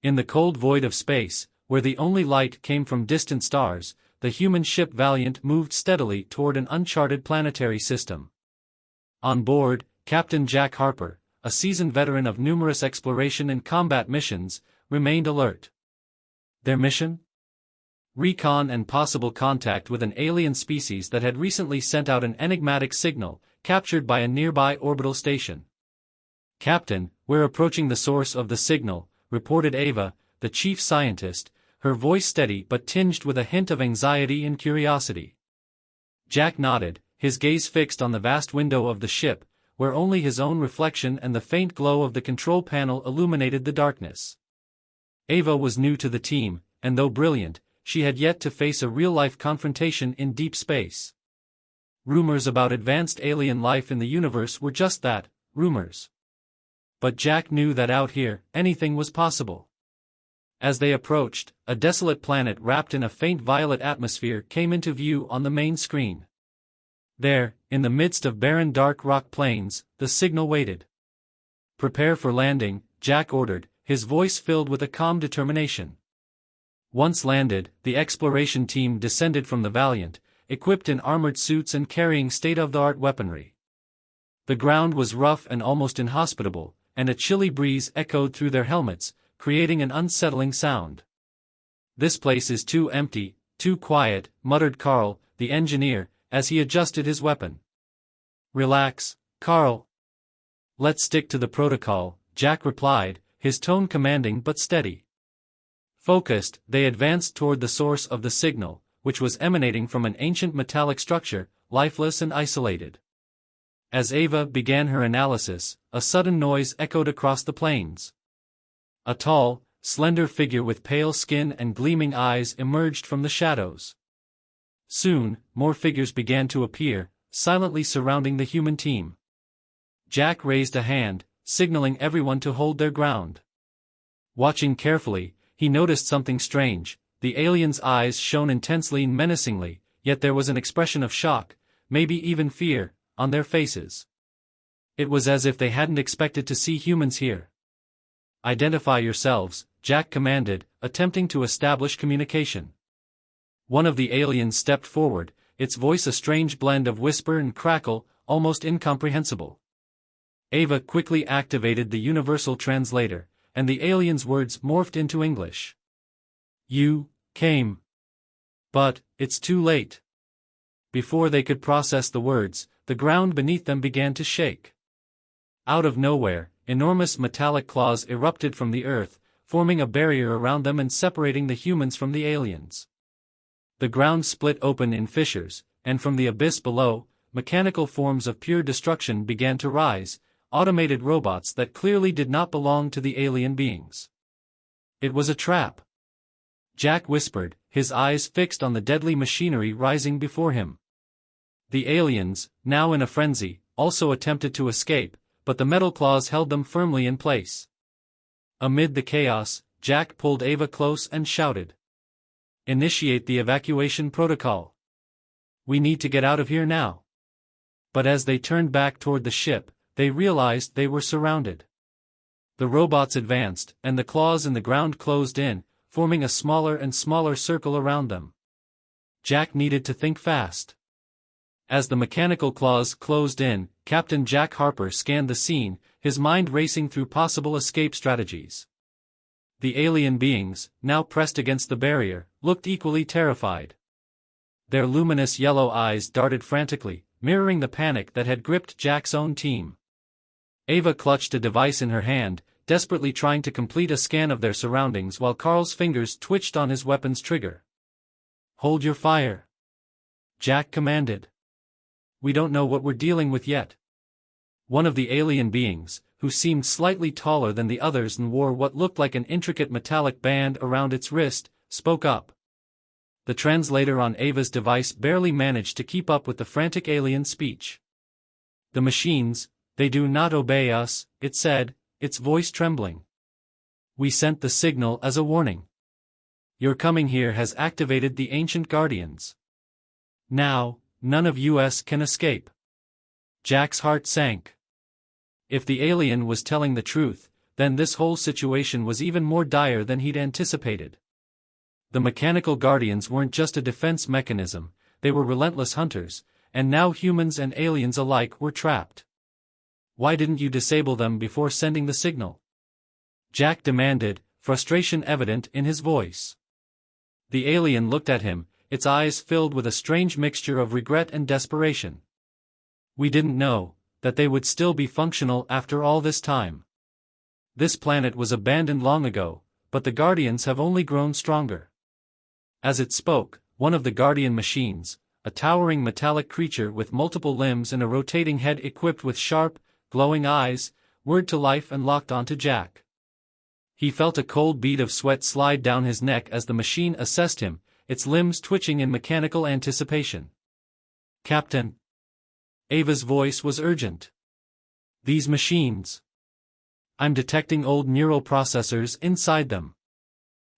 In the cold void of space, where the only light came from distant stars, the human ship Valiant moved steadily toward an uncharted planetary system. On board, Captain Jack Harper, a seasoned veteran of numerous exploration and combat missions, remained alert. Their mission? Recon and possible contact with an alien species that had recently sent out an enigmatic signal, captured by a nearby orbital station. "Captain, we're approaching the source of the signal," reported Ava, the chief scientist, her voice steady but tinged with a hint of anxiety and curiosity. Jack nodded, his gaze fixed on the vast window of the ship, where only his own reflection and the faint glow of the control panel illuminated the darkness. Ava was new to the team, and though brilliant, she had yet to face a real-life confrontation in deep space. Rumors about advanced alien life in the universe were just that, rumors. But Jack knew that out here, anything was possible. As they approached, a desolate planet wrapped in a faint violet atmosphere came into view on the main screen. There, in the midst of barren dark rock plains, the signal waited. "Prepare for landing," Jack ordered, his voice filled with a calm determination. Once landed, the exploration team descended from the Valiant, equipped in armored suits and carrying state-of-the-art weaponry. The ground was rough and almost inhospitable, and a chilly breeze echoed through their helmets, creating an unsettling sound. "This place is too empty, too quiet," muttered Carl, the engineer, as he adjusted his weapon. "Relax, Carl. Let's stick to the protocol," Jack replied, his tone commanding but steady. Focused, they advanced toward the source of the signal, which was emanating from an ancient metallic structure, lifeless and isolated. As Ava began her analysis, a sudden noise echoed across the plains. A tall, slender figure with pale skin and gleaming eyes emerged from the shadows. Soon, more figures began to appear, silently surrounding the human team. Jack raised a hand, signaling everyone to hold their ground. Watching carefully, he noticed something strange. The aliens' eyes shone intensely and menacingly, yet there was an expression of shock, maybe even fear, on their faces. It was as if they hadn't expected to see humans here. "Identify yourselves," Jack commanded, attempting to establish communication. One of the aliens stepped forward, its voice a strange blend of whisper and crackle, almost incomprehensible. Ava quickly activated the universal translator, and the alien's words morphed into English. "You came. But it's too late." Before they could process the words, the ground beneath them began to shake. Out of nowhere, enormous metallic claws erupted from the earth, forming a barrier around them and separating the humans from the aliens. The ground split open in fissures, and from the abyss below, mechanical forms of pure destruction began to rise, automated robots that clearly did not belong to the alien beings. It was a trap. Jack whispered, his eyes fixed on the deadly machinery rising before him. The aliens, now in a frenzy, also attempted to escape, but the metal claws held them firmly in place. Amid the chaos, Jack pulled Ava close and shouted, "Initiate the evacuation protocol. We need to get out of here now." But as they turned back toward the ship, they realized they were surrounded. The robots advanced, and the claws in the ground closed in, forming a smaller and smaller circle around them. Jack needed to think fast. As the mechanical claws closed in, Captain Jack Harper scanned the scene, his mind racing through possible escape strategies. The alien beings, now pressed against the barrier, looked equally terrified. Their luminous yellow eyes darted frantically, mirroring the panic that had gripped Jack's own team. Ava clutched a device in her hand, desperately trying to complete a scan of their surroundings while Carl's fingers twitched on his weapon's trigger. "Hold your fire," Jack commanded. "We don't know what we're dealing with yet." One of the alien beings, who seemed slightly taller than the others and wore what looked like an intricate metallic band around its wrist, spoke up. The translator on Ava's device barely managed to keep up with the frantic alien speech. "The machines, they do not obey us," it said, its voice trembling. "We sent the signal as a warning. Your coming here has activated the ancient guardians. Now, none of us can escape." Jack's heart sank. If the alien was telling the truth, then this whole situation was even more dire than he'd anticipated. The mechanical guardians weren't just a defense mechanism, they were relentless hunters, and now humans and aliens alike were trapped. Why didn't you disable them before sending the signal? Jack demanded, frustration evident in his voice. The alien looked at him, its eyes filled with a strange mixture of regret and desperation. We didn't know that they would still be functional after all this time. This planet was abandoned long ago, but the Guardians have only grown stronger. As it spoke, one of the Guardian machines, a towering metallic creature with multiple limbs and a rotating head equipped with sharp, glowing eyes, whirred to life and locked onto Jack. He felt a cold bead of sweat slide down his neck as the machine assessed him, its limbs twitching in mechanical anticipation. "Captain." Ava's voice was urgent. "These machines. I'm detecting old neural processors inside them.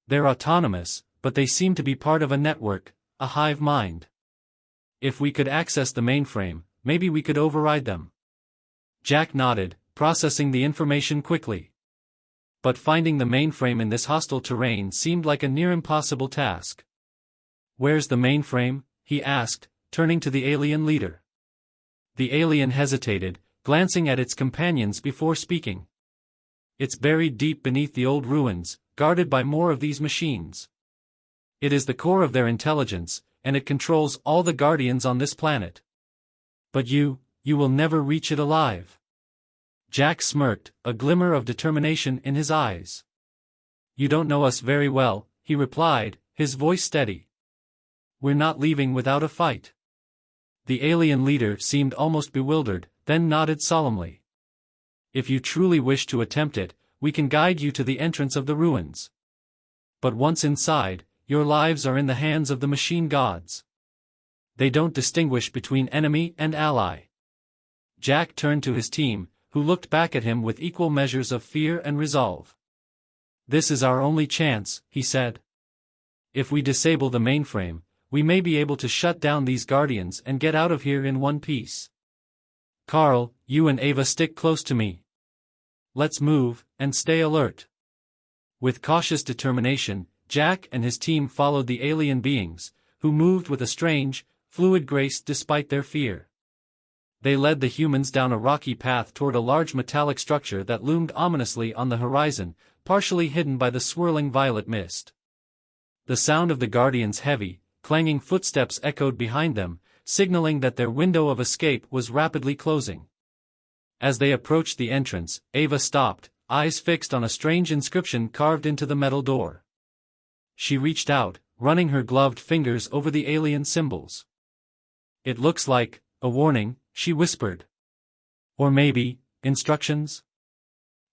They're autonomous, but they seem to be part of a network, a hive mind. If we could access the mainframe, maybe we could override them." Jack nodded, processing the information quickly. But finding the mainframe in this hostile terrain seemed like a near impossible task. "Where's the mainframe?" he asked, turning to the alien leader. The alien hesitated, glancing at its companions before speaking. "It's buried deep beneath the old ruins, guarded by more of these machines. It is the core of their intelligence, and it controls all the Guardians on this planet. But you will never reach it alive." Jack smirked, a glimmer of determination in his eyes. "You don't know us very well," he replied, his voice steady. "We're not leaving without a fight." The alien leader seemed almost bewildered, then nodded solemnly. "If you truly wish to attempt it, we can guide you to the entrance of the ruins. But once inside, your lives are in the hands of the machine gods. They don't distinguish between enemy and ally." Jack turned to his team, who looked back at him with equal measures of fear and resolve. "This is our only chance," he said. "If we disable the mainframe, we may be able to shut down these Guardians and get out of here in one piece. Carl, you and Ava stick close to me. Let's move, and stay alert." With cautious determination, Jack and his team followed the alien beings, who moved with a strange, fluid grace despite their fear. They led the humans down a rocky path toward a large metallic structure that loomed ominously on the horizon, partially hidden by the swirling violet mist. The sound of the Guardians' heavy, clanging footsteps echoed behind them, signaling that their window of escape was rapidly closing. As they approached the entrance, Ava stopped, eyes fixed on a strange inscription carved into the metal door. She reached out, running her gloved fingers over the alien symbols. "It looks like a warning," she whispered. "Or maybe instructions?"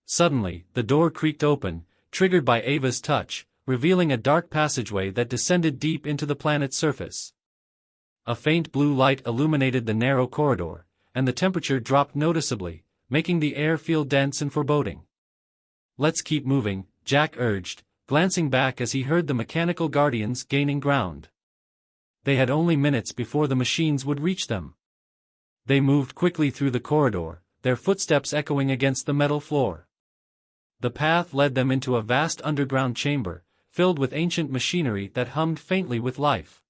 Suddenly, the door creaked open, triggered by Ava's touch, revealing a dark passageway that descended deep into the planet's surface. A faint blue light illuminated the narrow corridor, and the temperature dropped noticeably, making the air feel dense and foreboding. "Let's keep moving," Jack urged, glancing back as he heard the mechanical Guardians gaining ground. They had only minutes before the machines would reach them. They moved quickly through the corridor, their footsteps echoing against the metal floor. The path led them into a vast underground chamber, filled with ancient machinery that hummed faintly with life.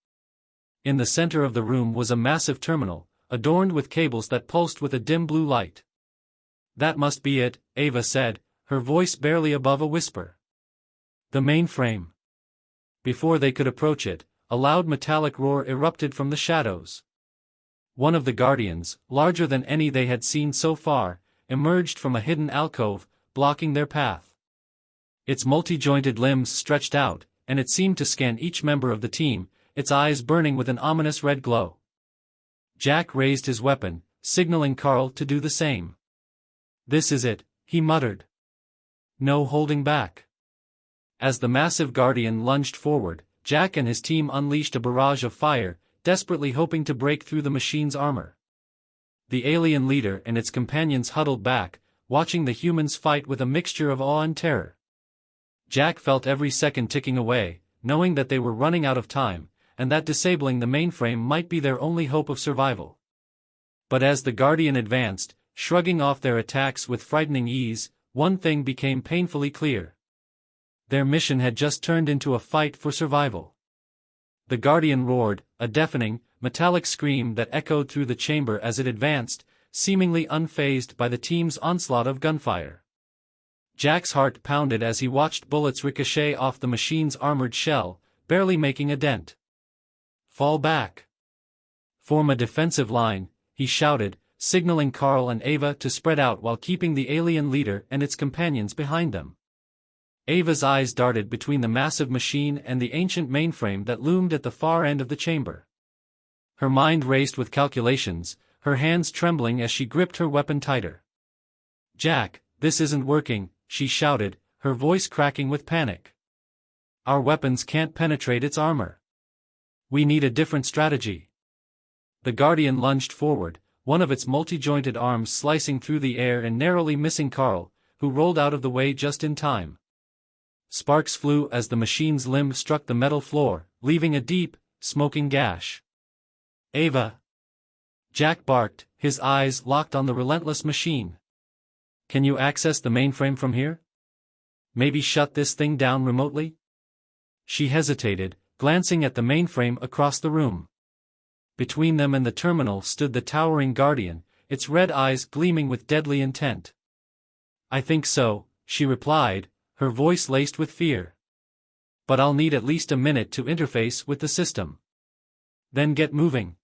In the center of the room was a massive terminal, adorned with cables that pulsed with a dim blue light. "That must be it," Ava said, her voice barely above a whisper. "The mainframe." Before they could approach it, a loud metallic roar erupted from the shadows. One of the Guardians, larger than any they had seen so far, emerged from a hidden alcove, blocking their path. Its multi-jointed limbs stretched out, and it seemed to scan each member of the team, its eyes burning with an ominous red glow. Jack raised his weapon, signaling Carl to do the same. "This is it," he muttered. "No holding back." As the massive Guardian lunged forward, Jack and his team unleashed a barrage of fire, desperately hoping to break through the machine's armor. The alien leader and its companions huddled back, watching the humans fight with a mixture of awe and terror. Jack felt every second ticking away, knowing that they were running out of time, and that disabling the mainframe might be their only hope of survival. But as the Guardian advanced, shrugging off their attacks with frightening ease, one thing became painfully clear. Their mission had just turned into a fight for survival. The Guardian roared, a deafening, metallic scream that echoed through the chamber as it advanced, seemingly unfazed by the team's onslaught of gunfire. Jack's heart pounded as he watched bullets ricochet off the machine's armored shell, barely making a dent. "Fall back. Form a defensive line," he shouted, signaling Carl and Ava to spread out while keeping the alien leader and its companions behind them. Ava's eyes darted between the massive machine and the ancient mainframe that loomed at the far end of the chamber. Her mind raced with calculations, her hands trembling as she gripped her weapon tighter. "Jack, this isn't working," she shouted, her voice cracking with panic. "Our weapons can't penetrate its armor. We need a different strategy." The Guardian lunged forward, one of its multi-jointed arms slicing through the air and narrowly missing Carl, who rolled out of the way just in time. Sparks flew as the machine's limb struck the metal floor, leaving a deep, smoking gash. "Ava!" Jack barked, his eyes locked on the relentless machine. "Can you access the mainframe from here? Maybe shut this thing down remotely?" She hesitated, glancing at the mainframe across the room. Between them and the terminal stood the towering Guardian, its red eyes gleaming with deadly intent. "I think so," she replied, her voice laced with fear. "But I'll need at least a minute to interface with the system. Then get moving."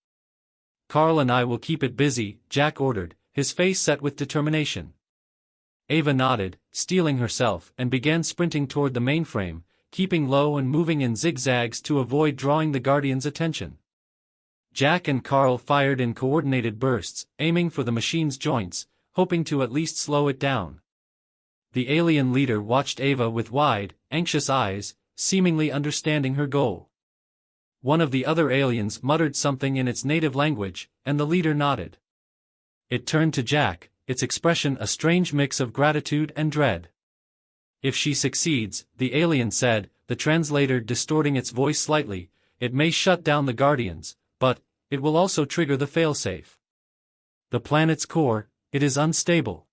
"Carl and I will keep it busy," Jack ordered, his face set with determination. Ava nodded, steeling herself, and began sprinting toward the mainframe, keeping low and moving in zigzags to avoid drawing the Guardian's attention. Jack and Carl fired in coordinated bursts, aiming for the machine's joints, hoping to at least slow it down. The alien leader watched Ava with wide, anxious eyes, seemingly understanding her goal. One of the other aliens muttered something in its native language, and the leader nodded. It turned to Jack, its expression a strange mix of gratitude and dread. "If she succeeds," the alien said, the translator distorting its voice slightly, "it may shut down the Guardians, but it will also trigger the failsafe. The planet's core, it is unstable."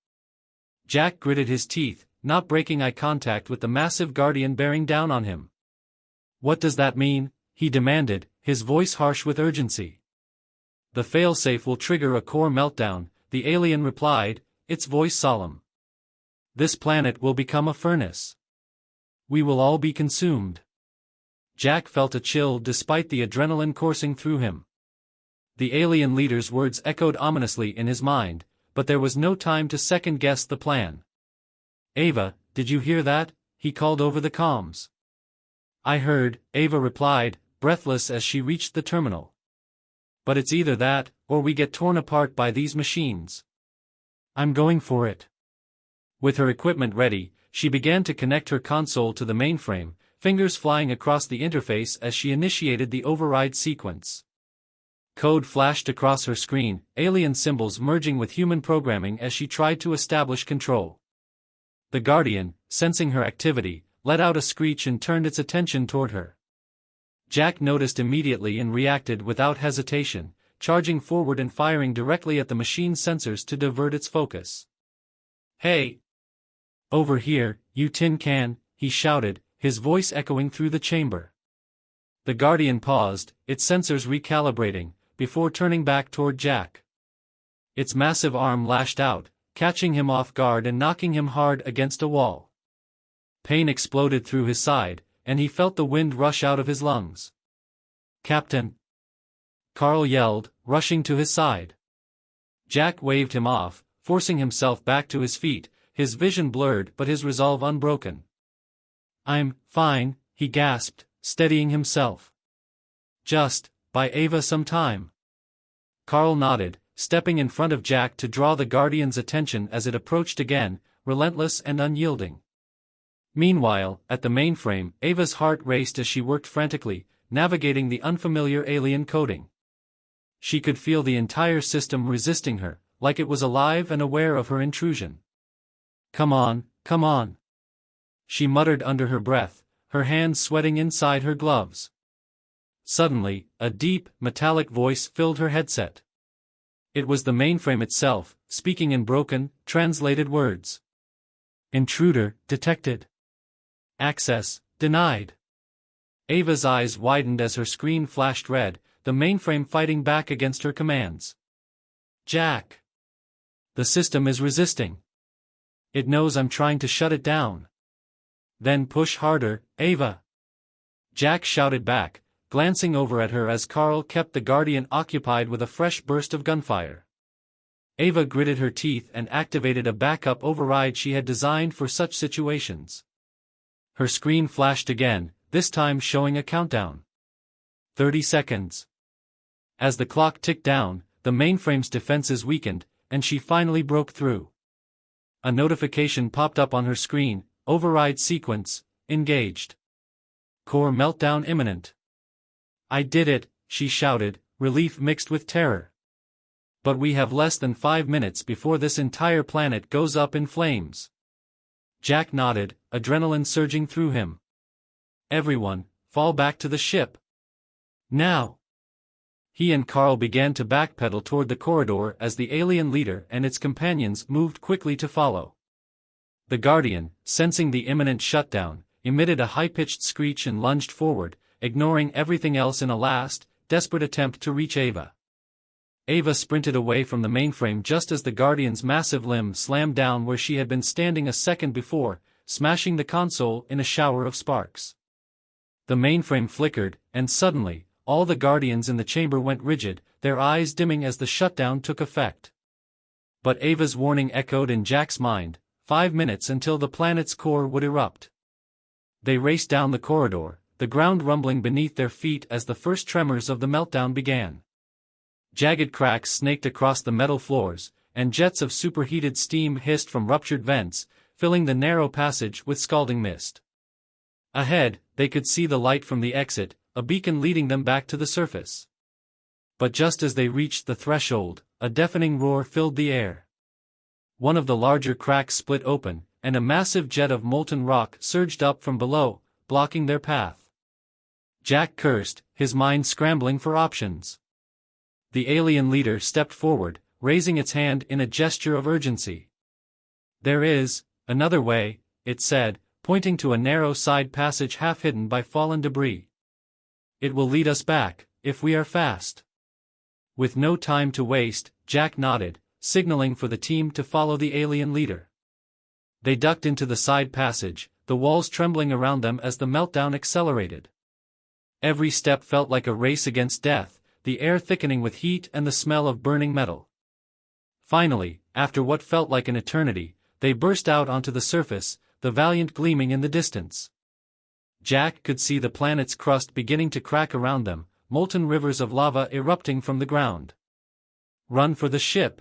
Jack gritted his teeth, not breaking eye contact with the massive Guardian bearing down on him. "What does that mean?" he demanded, his voice harsh with urgency. "The failsafe will trigger a core meltdown," the alien replied, its voice solemn. "This planet will become a furnace. We will all be consumed." Jack felt a chill despite the adrenaline coursing through him. The alien leader's words echoed ominously in his mind, but there was no time to second-guess the plan. "Ava, did you hear that?" he called over the comms. "I heard," Ava replied, breathless as she reached the terminal. "But it's either that, or we get torn apart by these machines. I'm going for it." With her equipment ready, she began to connect her console to the mainframe, fingers flying across the interface as she initiated the override sequence. Code flashed across her screen, alien symbols merging with human programming as she tried to establish control. The Guardian, sensing her activity, let out a screech and turned its attention toward her. Jack noticed immediately and reacted without hesitation, charging forward and firing directly at the machine's sensors to divert its focus. "Hey! Over here, you tin can," he shouted, his voice echoing through the chamber. The Guardian paused, its sensors recalibrating, before turning back toward Jack. Its massive arm lashed out, catching him off guard and knocking him hard against a wall. Pain exploded through his side, and he felt the wind rush out of his lungs. "Captain!" Carl yelled, rushing to his side. Jack waved him off, forcing himself back to his feet, his vision blurred but his resolve unbroken. "I'm fine," he gasped, steadying himself. "Just buy Ava some time." Carl nodded, stepping in front of Jack to draw the Guardian's attention as it approached again, relentless and unyielding. Meanwhile, at the mainframe, Ava's heart raced as she worked frantically, navigating the unfamiliar alien coding. She could feel the entire system resisting her, like it was alive and aware of her intrusion. Come on," she muttered under her breath, her hands sweating inside her gloves. Suddenly, a deep, metallic voice filled her headset. It was the mainframe itself, speaking in broken, translated words. Intruder detected. Access denied. Ava's eyes widened as her screen flashed red, the mainframe fighting back against her commands. Jack! The system is resisting. It knows I'm trying to shut it down. Then push harder, Ava! Jack shouted back, glancing over at her as Carl kept the Guardian occupied with a fresh burst of gunfire. Ava gritted her teeth and activated a backup override she had designed for such situations. Her screen flashed again, this time showing a countdown. 30 seconds. As the clock ticked down, the mainframe's defenses weakened, and she finally broke through. A notification popped up on her screen, override sequence, engaged. Core meltdown imminent. I did it, she shouted, relief mixed with terror. But we have less than 5 minutes before this entire planet goes up in flames. Jack nodded, adrenaline surging through him. Everyone, fall back to the ship. Now! He and Carl began to backpedal toward the corridor as the alien leader and its companions moved quickly to follow. The Guardian, sensing the imminent shutdown, emitted a high-pitched screech and lunged forward, ignoring everything else in a last, desperate attempt to reach Ava. Ava sprinted away from the mainframe just as the Guardian's massive limb slammed down where she had been standing a second before, smashing the console in a shower of sparks. The mainframe flickered, and suddenly, all the Guardians in the chamber went rigid, their eyes dimming as the shutdown took effect. But Ava's warning echoed in Jack's mind, 5 minutes until the planet's core would erupt. They raced down the corridor, the ground rumbling beneath their feet as the first tremors of the meltdown began. Jagged cracks snaked across the metal floors, and jets of superheated steam hissed from ruptured vents, filling the narrow passage with scalding mist. Ahead, they could see the light from the exit, a beacon leading them back to the surface. But just as they reached the threshold, a deafening roar filled the air. One of the larger cracks split open, and a massive jet of molten rock surged up from below, blocking their path. Jack cursed, his mind scrambling for options. The alien leader stepped forward, raising its hand in a gesture of urgency. There is another way, it said, pointing to a narrow side passage half hidden by fallen debris. It will lead us back, if we are fast. With no time to waste, Jack nodded, signaling for the team to follow the alien leader. They ducked into the side passage, the walls trembling around them as the meltdown accelerated. Every step felt like a race against death, the air thickening with heat and the smell of burning metal. Finally, after what felt like an eternity, they burst out onto the surface, the Valiant gleaming in the distance. Jack could see the planet's crust beginning to crack around them, molten rivers of lava erupting from the ground. Run for the ship!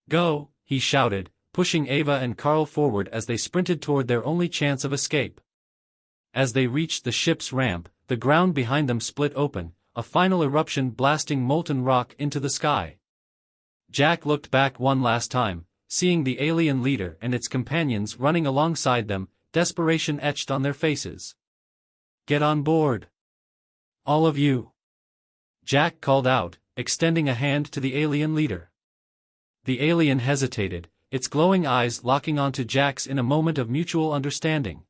Go, he shouted, pushing Ava and Carl forward as they sprinted toward their only chance of escape. As they reached the ship's ramp, the ground behind them split open, a final eruption blasting molten rock into the sky. Jack looked back one last time, seeing the alien leader and its companions running alongside them, desperation etched on their faces. Get on board! All of you! Jack called out, extending a hand to the alien leader. The alien hesitated, its glowing eyes locking onto Jack's in a moment of mutual understanding.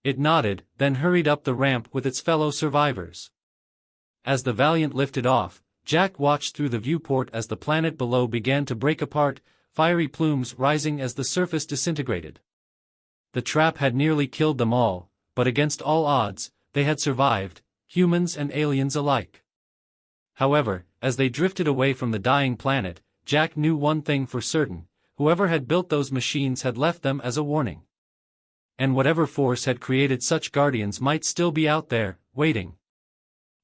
It nodded, then hurried up the ramp with its fellow survivors. As the Valiant lifted off, Jack watched through the viewport as the planet below began to break apart, fiery plumes rising as the surface disintegrated. The trap had nearly killed them all, but against all odds, they had survived, humans and aliens alike. However, as they drifted away from the dying planet, Jack knew one thing for certain: whoever had built those machines had left them as a warning. And whatever force had created such guardians might still be out there, waiting.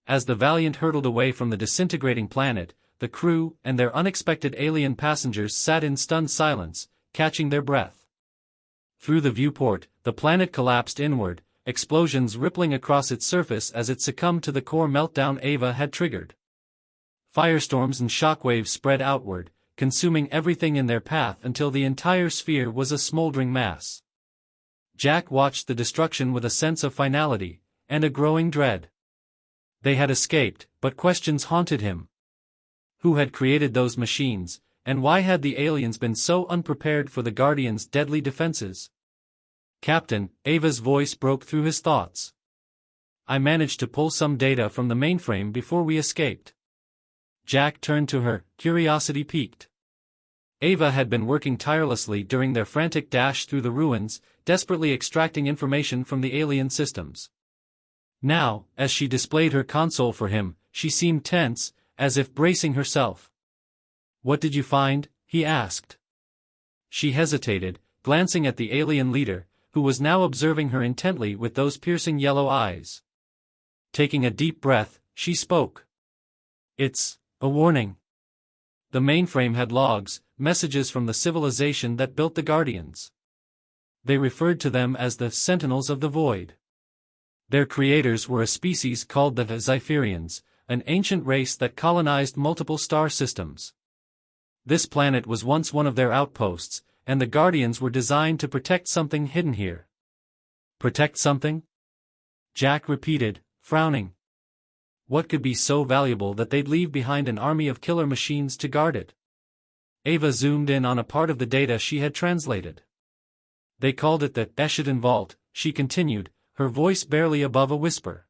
As the Valiant hurtled away from the disintegrating planet, the crew and their unexpected alien passengers sat in stunned silence, catching their breath. Through the viewport, the planet collapsed inward, explosions rippling across its surface as it succumbed to the core meltdown Ava had triggered. Firestorms and shockwaves spread outward, consuming everything in their path until the entire sphere was a smoldering mass. Jack watched the destruction with a sense of finality, and a growing dread. They had escaped, but questions haunted him. Who had created those machines, and why had the aliens been so unprepared for the Guardians' deadly defenses? Captain, Ava's voice broke through his thoughts. I managed to pull some data from the mainframe before we escaped. Jack turned to her, curiosity piqued. Ava had been working tirelessly during their frantic dash through the ruins, desperately extracting information from the alien systems. Now, as she displayed her console for him, she seemed tense, as if bracing herself. "What did you find?" he asked. She hesitated, glancing at the alien leader, who was now observing her intently with those piercing yellow eyes. Taking a deep breath, she spoke. "It's a warning." The mainframe had logs, messages from the civilization that built the Guardians. They referred to them as the Sentinels of the Void. Their creators were a species called the Zypherians, an ancient race that colonized multiple star systems. This planet was once one of their outposts, and the Guardians were designed to protect something hidden here. Protect something? Jack repeated, frowning. What could be so valuable that they'd leave behind an army of killer machines to guard it? Ava zoomed in on a part of the data she had translated. They called it the Eshidin Vault, she continued, her voice barely above a whisper.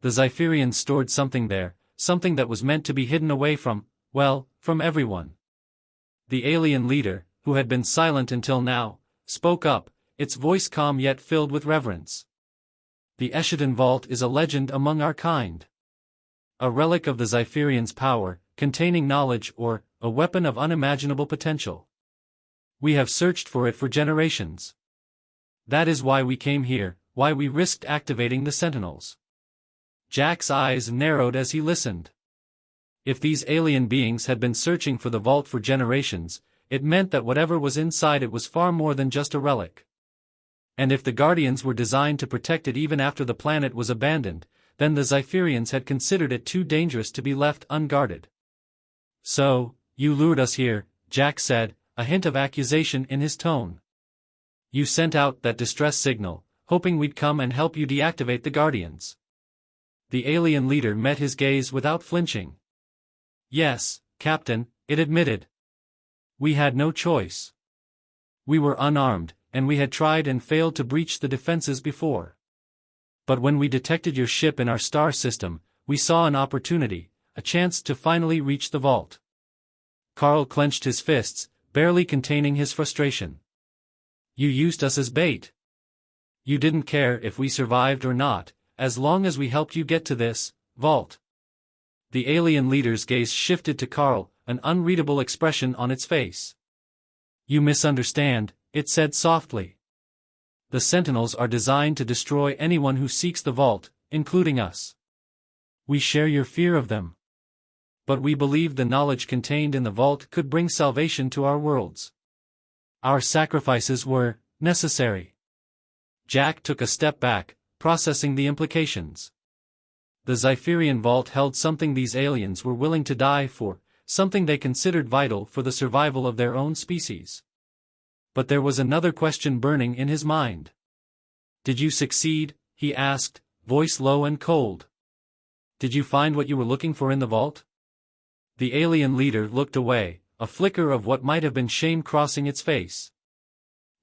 The Zypherians stored something there, something that was meant to be hidden away from, well, from everyone. The alien leader, who had been silent until now, spoke up, its voice calm yet filled with reverence. The Eshidin Vault is a legend among our kind. A relic of the Zypherians' power, containing knowledge or a weapon of unimaginable potential. We have searched for it for generations. That is why we came here, why we risked activating the Sentinels. Jack's eyes narrowed as he listened. If these alien beings had been searching for the vault for generations, it meant that whatever was inside it was far more than just a relic. And if the Guardians were designed to protect it even after the planet was abandoned, then the Zypherians had considered it too dangerous to be left unguarded. So, you lured us here, Jack said, a hint of accusation in his tone. You sent out that distress signal, hoping we'd come and help you deactivate the Guardians. The alien leader met his gaze without flinching. Yes, Captain, it admitted. We had no choice. We were unarmed, and we had tried and failed to breach the defenses before. But when we detected your ship in our star system, we saw an opportunity, a chance to finally reach the vault. Carl clenched his fists, barely containing his frustration. You used us as bait. You didn't care if we survived or not, as long as we helped you get to this vault. The alien leader's gaze shifted to Carl, an unreadable expression on its face. You misunderstand, it said softly. The Sentinels are designed to destroy anyone who seeks the vault, including us. We share your fear of them. But we believed the knowledge contained in the vault could bring salvation to our worlds. Our sacrifices were necessary. Jack took a step back, processing the implications. The Zypherian vault held something these aliens were willing to die for, something they considered vital for the survival of their own species. But there was another question burning in his mind. Did you succeed? He asked, voice low and cold. Did you find what you were looking for in the vault? The alien leader looked away, a flicker of what might have been shame crossing its face.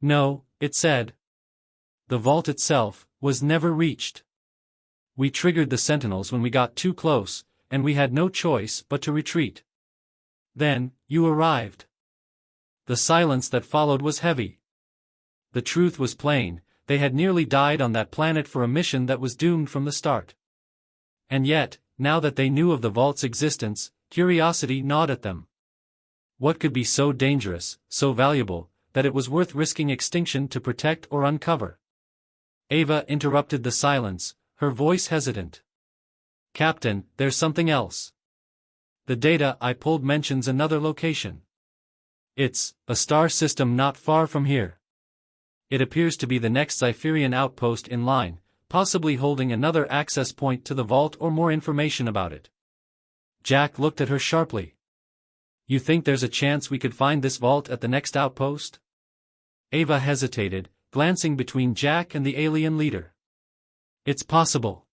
No, it said. The vault itself was never reached. We triggered the Sentinels when we got too close, and we had no choice but to retreat. Then, you arrived. The silence that followed was heavy. The truth was plain, they had nearly died on that planet for a mission that was doomed from the start. And yet, now that they knew of the vault's existence, curiosity gnawed at them. What could be so dangerous, so valuable, that it was worth risking extinction to protect or uncover? Ava interrupted the silence, her voice hesitant. Captain, there's something else. The data I pulled mentions another location. It's a star system not far from here. It appears to be the next Zypherian outpost in line, possibly holding another access point to the vault or more information about it. Jack looked at her sharply. You think there's a chance we could find this vault at the next outpost? Ava hesitated, glancing between Jack and the alien leader. It's possible.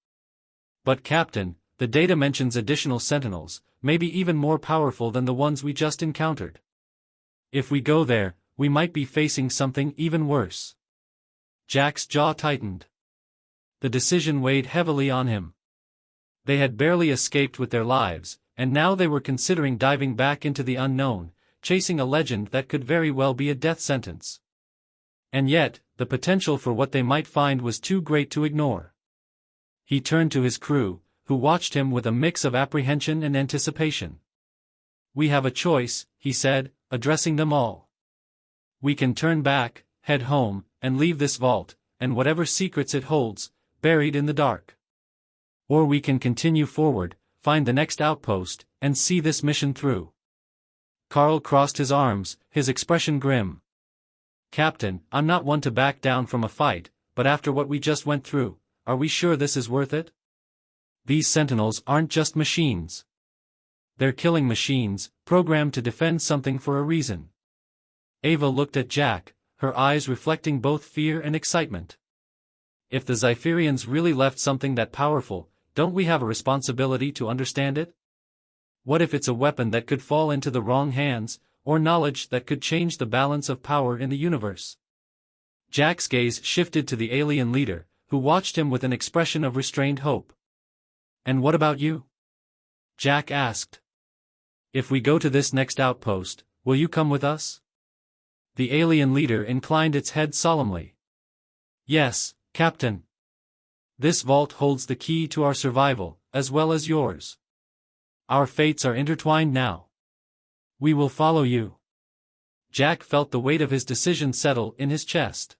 But Captain, the data mentions additional Sentinels, maybe even more powerful than the ones we just encountered. If we go there, we might be facing something even worse. Jack's jaw tightened. The decision weighed heavily on him. They had barely escaped with their lives, and now they were considering diving back into the unknown, chasing a legend that could very well be a death sentence. And yet, the potential for what they might find was too great to ignore. He turned to his crew, who watched him with a mix of apprehension and anticipation. "We have a choice," he said, addressing them all. "We can turn back, head home, and leave this vault, and whatever secrets it holds, buried in the dark. Or we can continue forward, find the next outpost, and see this mission through." Carl crossed his arms, his expression grim. "Captain, I'm not one to back down from a fight, but after what we just went through, are we sure this is worth it? These sentinels aren't just machines. They're killing machines, programmed to defend something for a reason." Ava looked at Jack, her eyes reflecting both fear and excitement. "If the Zypherians really left something that powerful, don't we have a responsibility to understand it? What if it's a weapon that could fall into the wrong hands, or knowledge that could change the balance of power in the universe?" Jack's gaze shifted to the alien leader, who watched him with an expression of restrained hope. "And what about you?" Jack asked. "If we go to this next outpost, will you come with us?" The alien leader inclined its head solemnly. "Yes, Captain. This vault holds the key to our survival, as well as yours. Our fates are intertwined now. We will follow you." Jack felt the weight of his decision settle in his chest.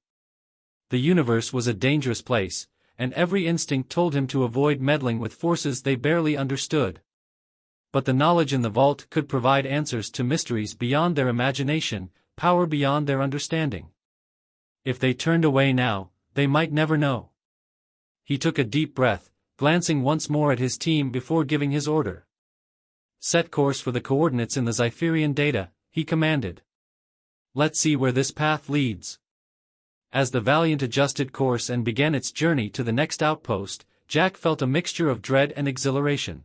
The universe was a dangerous place, and every instinct told him to avoid meddling with forces they barely understood. But the knowledge in the vault could provide answers to mysteries beyond their imagination, power beyond their understanding. If they turned away now, they might never know. He took a deep breath, glancing once more at his team before giving his order. "Set course for the coordinates in the Zypherian data," he commanded. "Let's see where this path leads." As the Valiant adjusted course and began its journey to the next outpost, Jack felt a mixture of dread and exhilaration.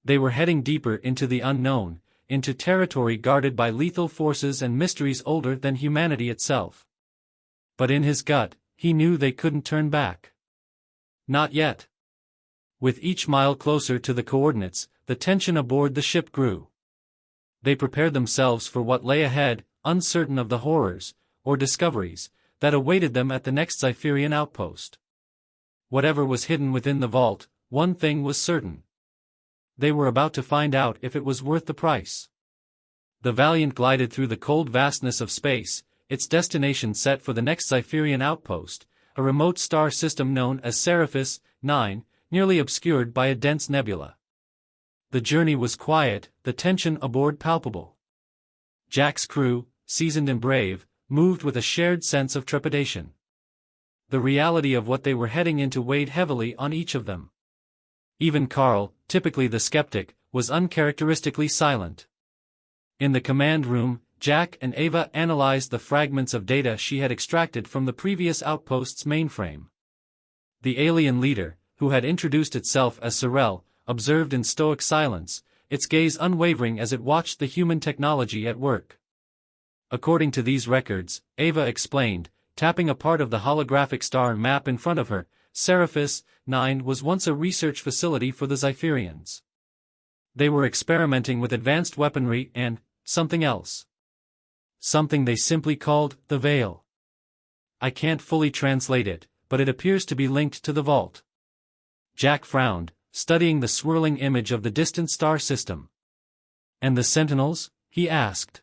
They were heading deeper into the unknown, into territory guarded by lethal forces and mysteries older than humanity itself. But in his gut, he knew they couldn't turn back. Not yet. With each mile closer to the coordinates, the tension aboard the ship grew. They prepared themselves for what lay ahead, uncertain of the horrors, or discoveries, that awaited them at the next Zypherian outpost. Whatever was hidden within the vault, one thing was certain. They were about to find out if it was worth the price. The Valiant glided through the cold vastness of space, its destination set for the next Zypherian outpost, a remote star system known as Seraphis 9, nearly obscured by a dense nebula. The journey was quiet, the tension aboard palpable. Jack's crew, seasoned and brave, moved with a shared sense of trepidation. The reality of what they were heading into weighed heavily on each of them. Even Carl, typically the skeptic, was uncharacteristically silent. In the command room, Jack and Ava analyzed the fragments of data she had extracted from the previous outpost's mainframe. The alien leader, who had introduced itself as Sorel, observed in stoic silence, its gaze unwavering as it watched the human technology at work. According to these records, Ava explained, tapping a part of the holographic star map in front of her, Seraphis 9 was once a research facility for the Zypherians. They were experimenting with advanced weaponry and something else. Something they simply called the Veil. I can't fully translate it, but it appears to be linked to the vault. Jack frowned, studying the swirling image of the distant star system. "And the Sentinels?" he asked.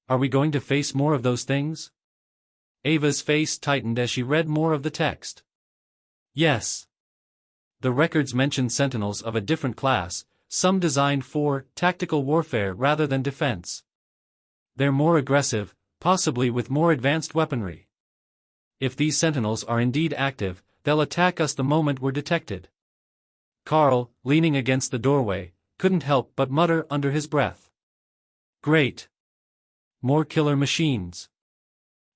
"Are we going to face more of those things?" Ava's face tightened as she read more of the text. "Yes. The records mention Sentinels of a different class, some designed for tactical warfare rather than defense. They're more aggressive, possibly with more advanced weaponry. If these Sentinels are indeed active, they'll attack us the moment we're detected." Carl, leaning against the doorway, couldn't help but mutter under his breath. "Great. More killer machines."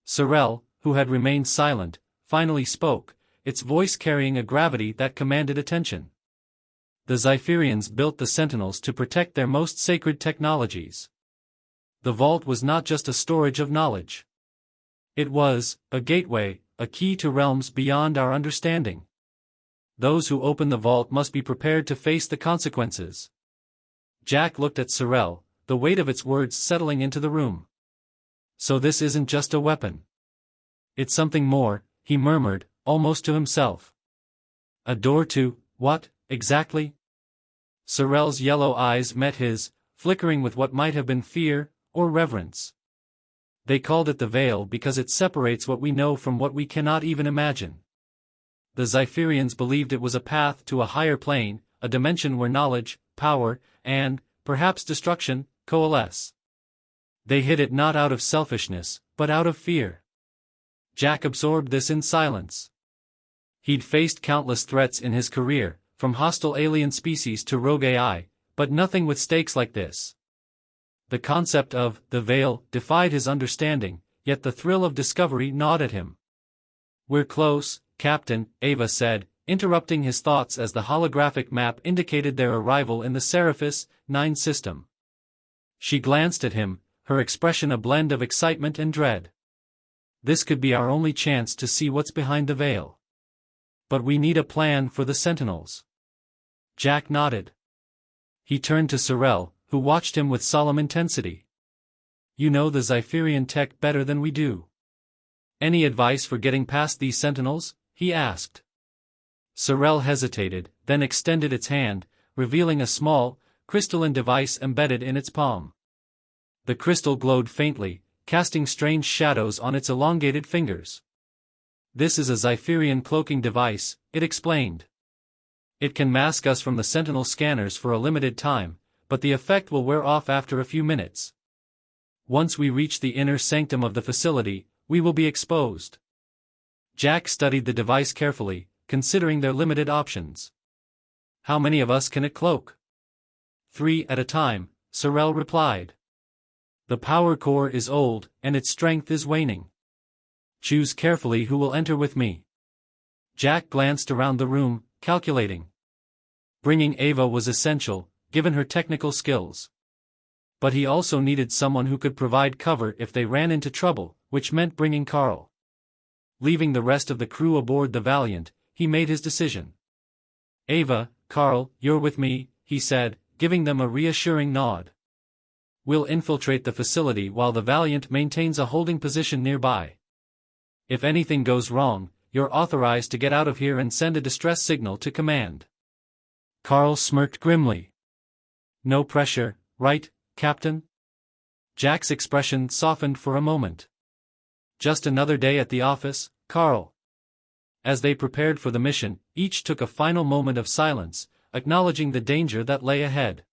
Sorel, who had remained silent, finally spoke, its voice carrying a gravity that commanded attention. "The Zypherians built the Sentinels to protect their most sacred technologies. The vault was not just a storage of knowledge. It was a gateway, a key to realms beyond our understanding. Those who open the vault must be prepared to face the consequences. Jack looked at Sorel, the weight of its words settling into the room. So this isn't just a weapon. It's something more, he murmured, almost to himself. A door to, what, exactly? Sorel's yellow eyes met his, flickering with what might have been fear, or reverence. They called it the veil because it separates what we know from what we cannot even imagine. The Zypherians believed it was a path to a higher plane, a dimension where knowledge, power, and, perhaps destruction, coalesce. They hid it not out of selfishness, but out of fear. Jack absorbed this in silence. He'd faced countless threats in his career, from hostile alien species to rogue AI, but nothing with stakes like this. The concept of the veil defied his understanding, yet the thrill of discovery gnawed at him. "We're close, Captain," Ava said, interrupting his thoughts as the holographic map indicated their arrival in the Seraphis 9 system. She glanced at him, her expression a blend of excitement and dread. This could be our only chance to see what's behind the veil. But we need a plan for the Sentinels. Jack nodded. He turned to Sorel, who watched him with solemn intensity. "You know the Zypherian tech better than we do. Any advice for getting past these Sentinels?" he asked. Sorel hesitated, then extended its hand, revealing a small, crystalline device embedded in its palm. The crystal glowed faintly, casting strange shadows on its elongated fingers. "This is a Zypherian cloaking device," it explained. "It can mask us from the Sentinel scanners for a limited time, but the effect will wear off after a few minutes. Once we reach the inner sanctum of the facility, we will be exposed." Jack studied the device carefully, considering their limited options. "How many of us can it cloak?" "3 at a time," Sorel replied. "The power core is old, and its strength is waning. Choose carefully who will enter with me." Jack glanced around the room, calculating. Bringing Ava was essential, given her technical skills. But he also needed someone who could provide cover if they ran into trouble, which meant bringing Carl. Leaving the rest of the crew aboard the Valiant, he made his decision. "Ava, Carl, you're with me," he said, giving them a reassuring nod. "We'll infiltrate the facility while the Valiant maintains a holding position nearby. If anything goes wrong, you're authorized to get out of here and send a distress signal to command." Carl smirked grimly. "No pressure, right, Captain?" Jack's expression softened for a moment. "Just another day at the office, Carl." As they prepared for the mission, each took a final moment of silence, acknowledging the danger that lay ahead.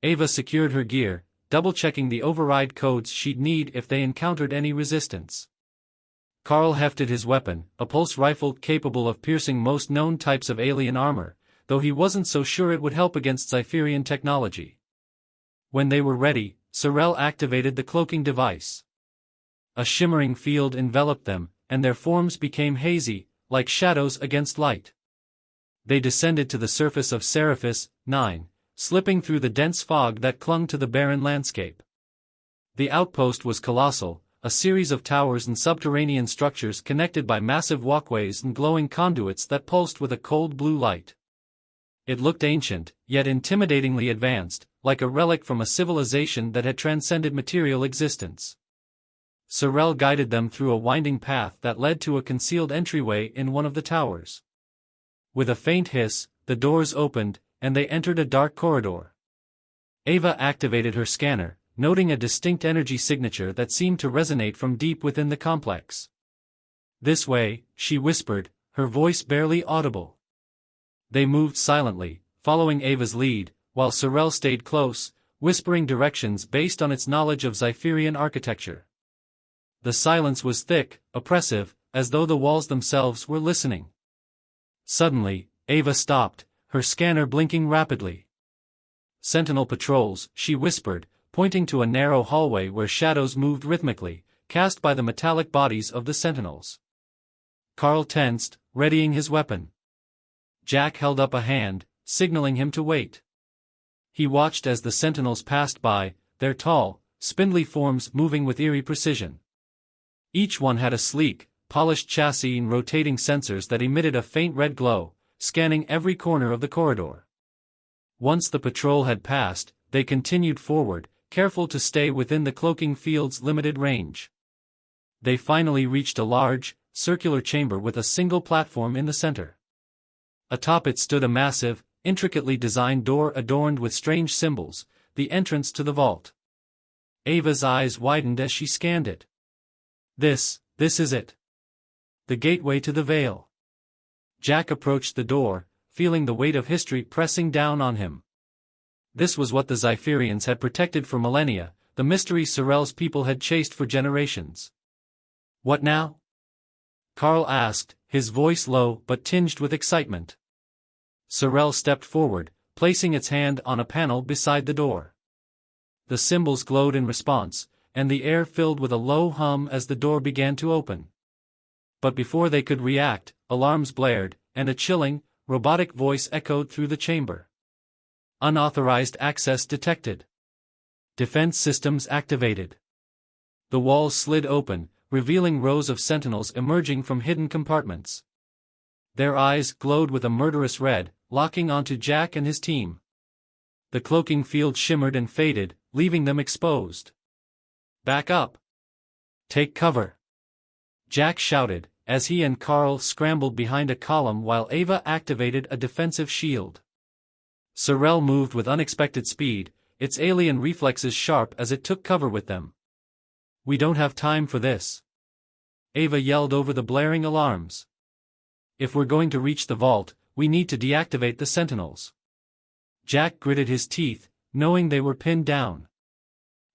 Ava secured her gear, double-checking the override codes she'd need if they encountered any resistance. Carl hefted his weapon, a pulse rifle capable of piercing most known types of alien armor, though he wasn't so sure it would help against Zypherian technology. When they were ready, Sorel activated the cloaking device. A shimmering field enveloped them, and their forms became hazy, like shadows against light. They descended to the surface of Seraphis 9, slipping through the dense fog that clung to the barren landscape. The outpost was colossal, a series of towers and subterranean structures connected by massive walkways and glowing conduits that pulsed with a cold blue light. It looked ancient, yet intimidatingly advanced, like a relic from a civilization that had transcended material existence. Sorel guided them through a winding path that led to a concealed entryway in one of the towers. With a faint hiss, the doors opened, and they entered a dark corridor. Ava activated her scanner, noting a distinct energy signature that seemed to resonate from deep within the complex. "This way," she whispered, her voice barely audible. They moved silently, following Ava's lead, while Sorel stayed close, whispering directions based on its knowledge of Zypherian architecture. The silence was thick, oppressive, as though the walls themselves were listening. Suddenly, Ava stopped, her scanner blinking rapidly. "Sentinel patrols," she whispered, pointing to a narrow hallway where shadows moved rhythmically, cast by the metallic bodies of the Sentinels. Carl tensed, readying his weapon. Jack held up a hand, signaling him to wait. He watched as the Sentinels passed by, their tall, spindly forms moving with eerie precision. Each one had a sleek, polished chassis and rotating sensors that emitted a faint red glow, scanning every corner of the corridor. Once the patrol had passed, they continued forward, careful to stay within the cloaking field's limited range. They finally reached a large, circular chamber with a single platform in the center. Atop it stood a massive, intricately designed door adorned with strange symbols, the entrance to the vault. Ava's eyes widened as she scanned it. This is it. The gateway to the Veil. Jack approached the door, feeling the weight of history pressing down on him. This was what the Zypherians had protected for millennia, the mystery Sorel's people had chased for generations. What now? Carl asked, his voice low but tinged with excitement. Sorel stepped forward, placing its hand on a panel beside the door. The symbols glowed in response, and the air filled with a low hum as the door began to open. But before they could react, alarms blared, and a chilling, robotic voice echoed through the chamber. Unauthorized access detected. Defense systems activated. The walls slid open, revealing rows of sentinels emerging from hidden compartments. Their eyes glowed with a murderous red, locking onto Jack and his team. The cloaking field shimmered and faded, leaving them exposed. Back up! Take cover! Jack shouted, as he and Carl scrambled behind a column while Ava activated a defensive shield. Sorel moved with unexpected speed, its alien reflexes sharp as it took cover with them. We don't have time for this. Ava yelled over the blaring alarms. If we're going to reach the vault, we need to deactivate the sentinels. Jack gritted his teeth, knowing they were pinned down.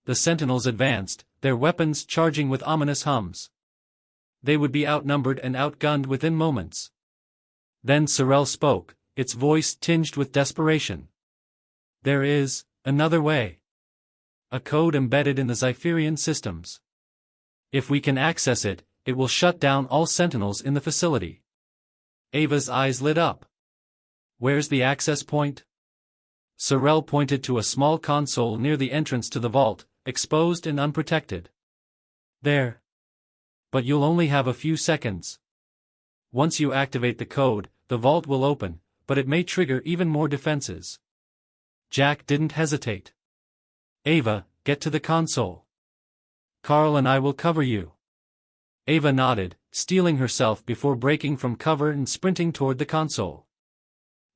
The sentinels advanced, their weapons charging with ominous hums. They would be outnumbered and outgunned within moments. Then Sorel spoke, its voice tinged with desperation. There is another way. A code embedded in the Zypherian systems. If we can access it, it will shut down all sentinels in the facility. Ava's eyes lit up. Where's the access point? Sorel pointed to a small console near the entrance to the vault, exposed and unprotected. There. But you'll only have a few seconds. Once you activate the code, the vault will open, but it may trigger even more defenses. Jack didn't hesitate. Ava, get to the console. Carl and I will cover you. Ava nodded, steeling herself before breaking from cover and sprinting toward the console.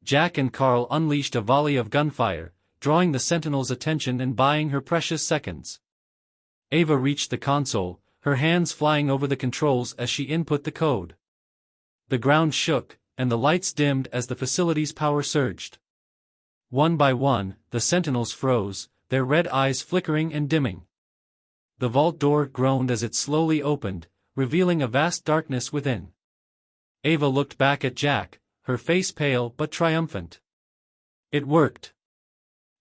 Jack and Carl unleashed a volley of gunfire, drawing the sentinel's attention and buying her precious seconds. Ava reached the console, her hands flying over the controls as she input the code. The ground shook, and the lights dimmed as the facility's power surged. One by one, the sentinels froze, their red eyes flickering and dimming. The vault door groaned as it slowly opened, revealing a vast darkness within. Ava looked back at Jack, her face pale but triumphant. It worked.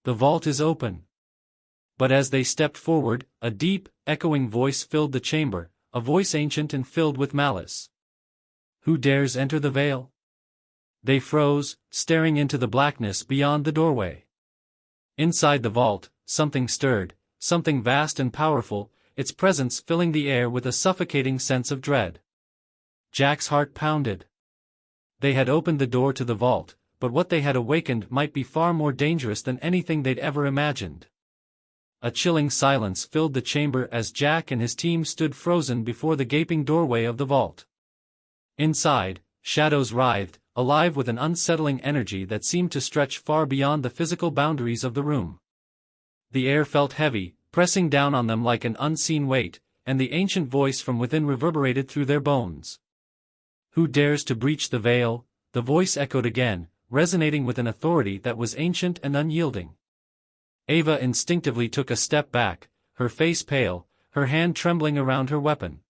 The vault is open. But as they stepped forward, a deep, echoing voice filled the chamber, a voice ancient and filled with malice. Who dares enter the Veil? They froze, staring into the blackness beyond the doorway. Inside the vault, something stirred, something vast and powerful, its presence filling the air with a suffocating sense of dread. Jack's heart pounded. They had opened the door to the vault, but what they had awakened might be far more dangerous than anything they'd ever imagined. A chilling silence filled the chamber as Jack and his team stood frozen before the gaping doorway of the vault. Inside, shadows writhed, alive with an unsettling energy that seemed to stretch far beyond the physical boundaries of the room. The air felt heavy, pressing down on them like an unseen weight, and the ancient voice from within reverberated through their bones. Who dares to breach the veil? The voice echoed again, resonating with an authority that was ancient and unyielding. Ava instinctively took a step back, her face pale, her hand trembling around her weapon.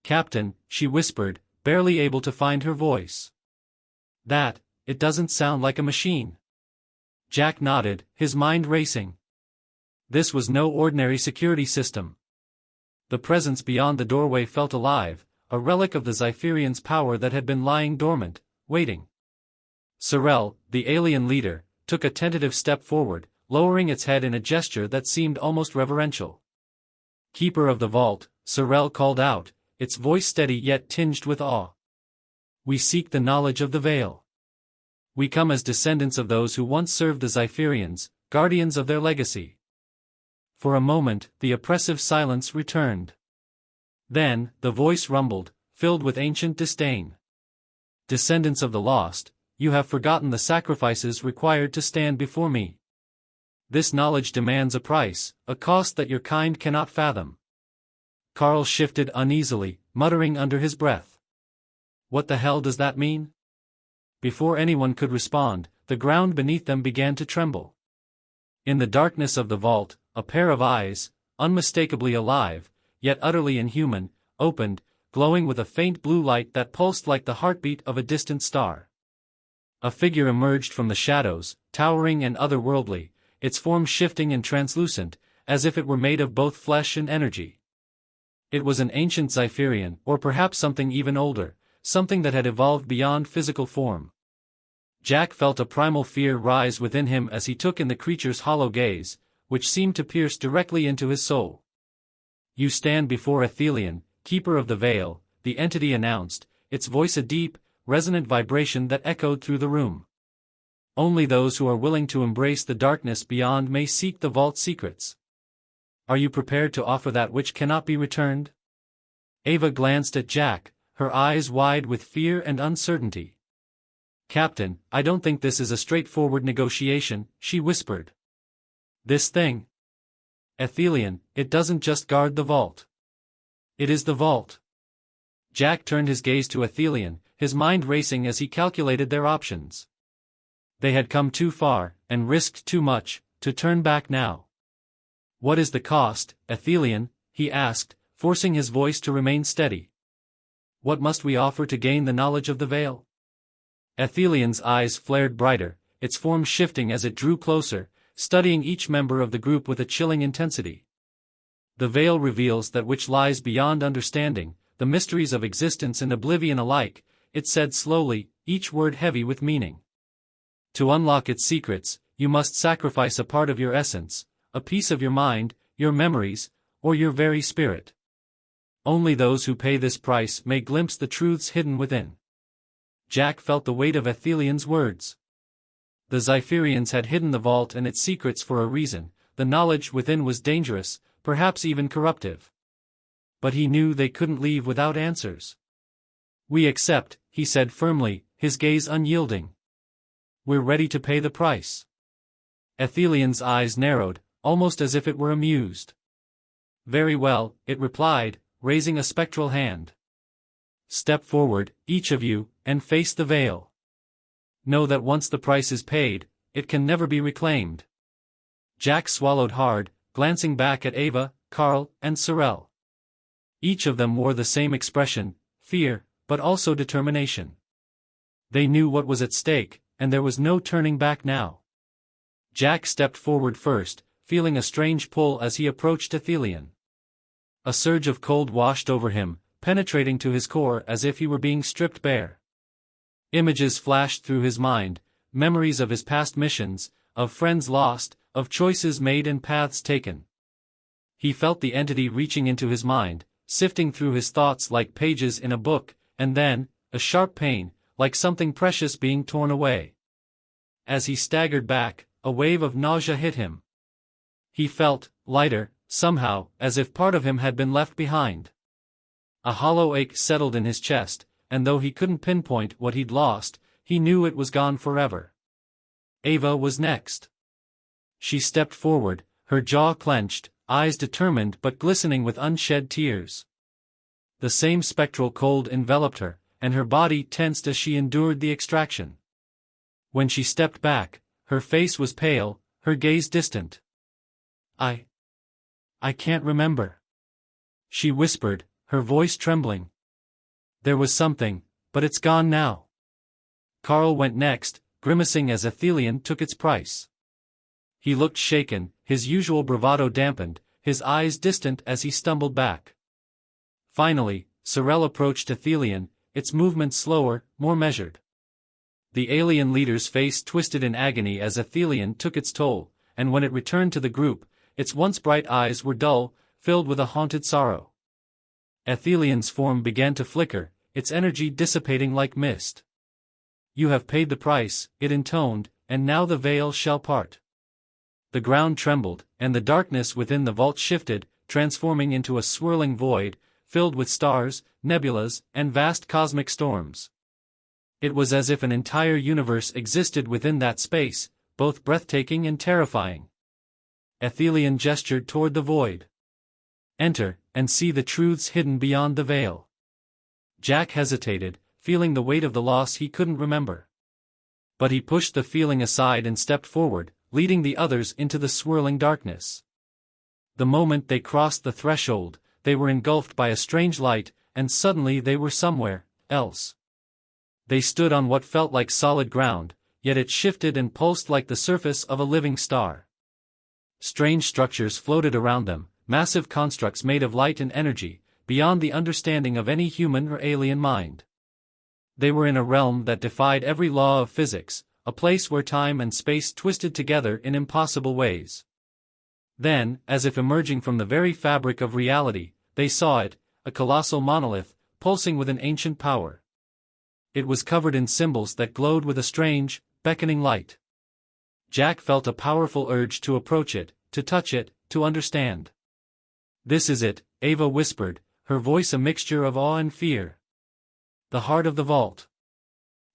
Captain, she whispered, barely able to find her voice. It doesn't sound like a machine. Jack nodded, his mind racing. This was no ordinary security system. The presence beyond the doorway felt alive, a relic of the Zypherians' power that had been lying dormant, waiting. Sorel, the alien leader, took a tentative step forward, lowering its head in a gesture that seemed almost reverential. Keeper of the vault, Sorel called out, its voice steady yet tinged with awe. "We seek the knowledge of the Veil. We come as descendants of those who once served the Zypherians, guardians of their legacy." For a moment, the oppressive silence returned. Then, the voice rumbled, filled with ancient disdain. "Descendants of the lost, you have forgotten the sacrifices required to stand before me. This knowledge demands a price, a cost that your kind cannot fathom." Carl shifted uneasily, muttering under his breath. "What the hell does that mean?" Before anyone could respond, the ground beneath them began to tremble. In the darkness of the vault, a pair of eyes, unmistakably alive, yet utterly inhuman, opened, glowing with a faint blue light that pulsed like the heartbeat of a distant star. A figure emerged from the shadows, towering and otherworldly, its form shifting and translucent, as if it were made of both flesh and energy. It was an ancient Zypherian, or perhaps something even older, something that had evolved beyond physical form. Jack felt a primal fear rise within him as he took in the creature's hollow gaze, which seemed to pierce directly into his soul. "You stand before Athelion, keeper of the Veil," the entity announced, its voice a deep, resonant vibration that echoed through the room. "Only those who are willing to embrace the darkness beyond may seek the vault's secrets. Are you prepared to offer that which cannot be returned?" Ava glanced at Jack, her eyes wide with fear and uncertainty. "Captain, I don't think this is a straightforward negotiation," she whispered. "This thing? Athelion, it doesn't just guard the vault. It is the vault." Jack turned his gaze to Athelion, his mind racing as he calculated their options. They had come too far, and risked too much, to turn back now. "What is the cost, Athelion?" he asked, forcing his voice to remain steady. "What must we offer to gain the knowledge of the Veil?" Athelion's eyes flared brighter, its form shifting as it drew closer, studying each member of the group with a chilling intensity. "The Veil reveals that which lies beyond understanding, the mysteries of existence and oblivion alike," it said slowly, each word heavy with meaning. "To unlock its secrets, you must sacrifice a part of your essence, a piece of your mind, your memories, or your very spirit. Only those who pay this price may glimpse the truths hidden within." Jack felt the weight of Athelion's words. The Zypherians had hidden the vault and its secrets for a reason. The knowledge within was dangerous, perhaps even corruptive. But he knew they couldn't leave without answers. "We accept," he said firmly, his gaze unyielding. "We're ready to pay the price." Athelion's eyes narrowed, almost as if it were amused. "Very well," it replied, raising a spectral hand. "Step forward, each of you, and face the Veil. Know that once the price is paid, it can never be reclaimed." Jack swallowed hard, glancing back at Ava, Carl, and Sorel. Each of them wore the same expression, fear, but also determination. They knew what was at stake, and there was no turning back now. Jack stepped forward first, feeling a strange pull as he approached Athelion. A surge of cold washed over him, penetrating to his core as if he were being stripped bare. Images flashed through his mind, memories of his past missions, of friends lost, of choices made and paths taken. He felt the entity reaching into his mind, sifting through his thoughts like pages in a book, and then, a sharp pain, like something precious being torn away. As he staggered back, a wave of nausea hit him. He felt lighter, somehow, as if part of him had been left behind. A hollow ache settled in his chest, and though he couldn't pinpoint what he'd lost, he knew it was gone forever. Ava was next. She stepped forward, her jaw clenched, eyes determined but glistening with unshed tears. The same spectral cold enveloped her, and her body tensed as she endured the extraction. When she stepped back, her face was pale, her gaze distant. I can't remember," she whispered, her voice trembling. "There was something, but it's gone now." Carl went next, grimacing as Athelion took its price. He looked shaken, his usual bravado dampened, his eyes distant as he stumbled back. Finally, Sorel approached Athelion, its movements slower, more measured. The alien leader's face twisted in agony as Athelion took its toll, and when it returned to the group, its once bright eyes were dull, filled with a haunted sorrow. Ethelian's form began to flicker, its energy dissipating like mist. "You have paid the price," it intoned, "and now the veil shall part." The ground trembled, and the darkness within the vault shifted, transforming into a swirling void, filled with stars, nebulas, and vast cosmic storms. It was as if an entire universe existed within that space, both breathtaking and terrifying. Ethelian gestured toward the void. "Enter, and see the truths hidden beyond the veil." Jack hesitated, feeling the weight of the loss he couldn't remember. But he pushed the feeling aside and stepped forward, leading the others into the swirling darkness. The moment they crossed the threshold, they were engulfed by a strange light, and suddenly they were somewhere else. They stood on what felt like solid ground, yet it shifted and pulsed like the surface of a living star. Strange structures floated around them, massive constructs made of light and energy, beyond the understanding of any human or alien mind. They were in a realm that defied every law of physics, a place where time and space twisted together in impossible ways. Then, as if emerging from the very fabric of reality, they saw it, a colossal monolith, pulsing with an ancient power. It was covered in symbols that glowed with a strange, beckoning light. Jack felt a powerful urge to approach it, to touch it, to understand. "This is it," Ava whispered, her voice a mixture of awe and fear. "The heart of the vault."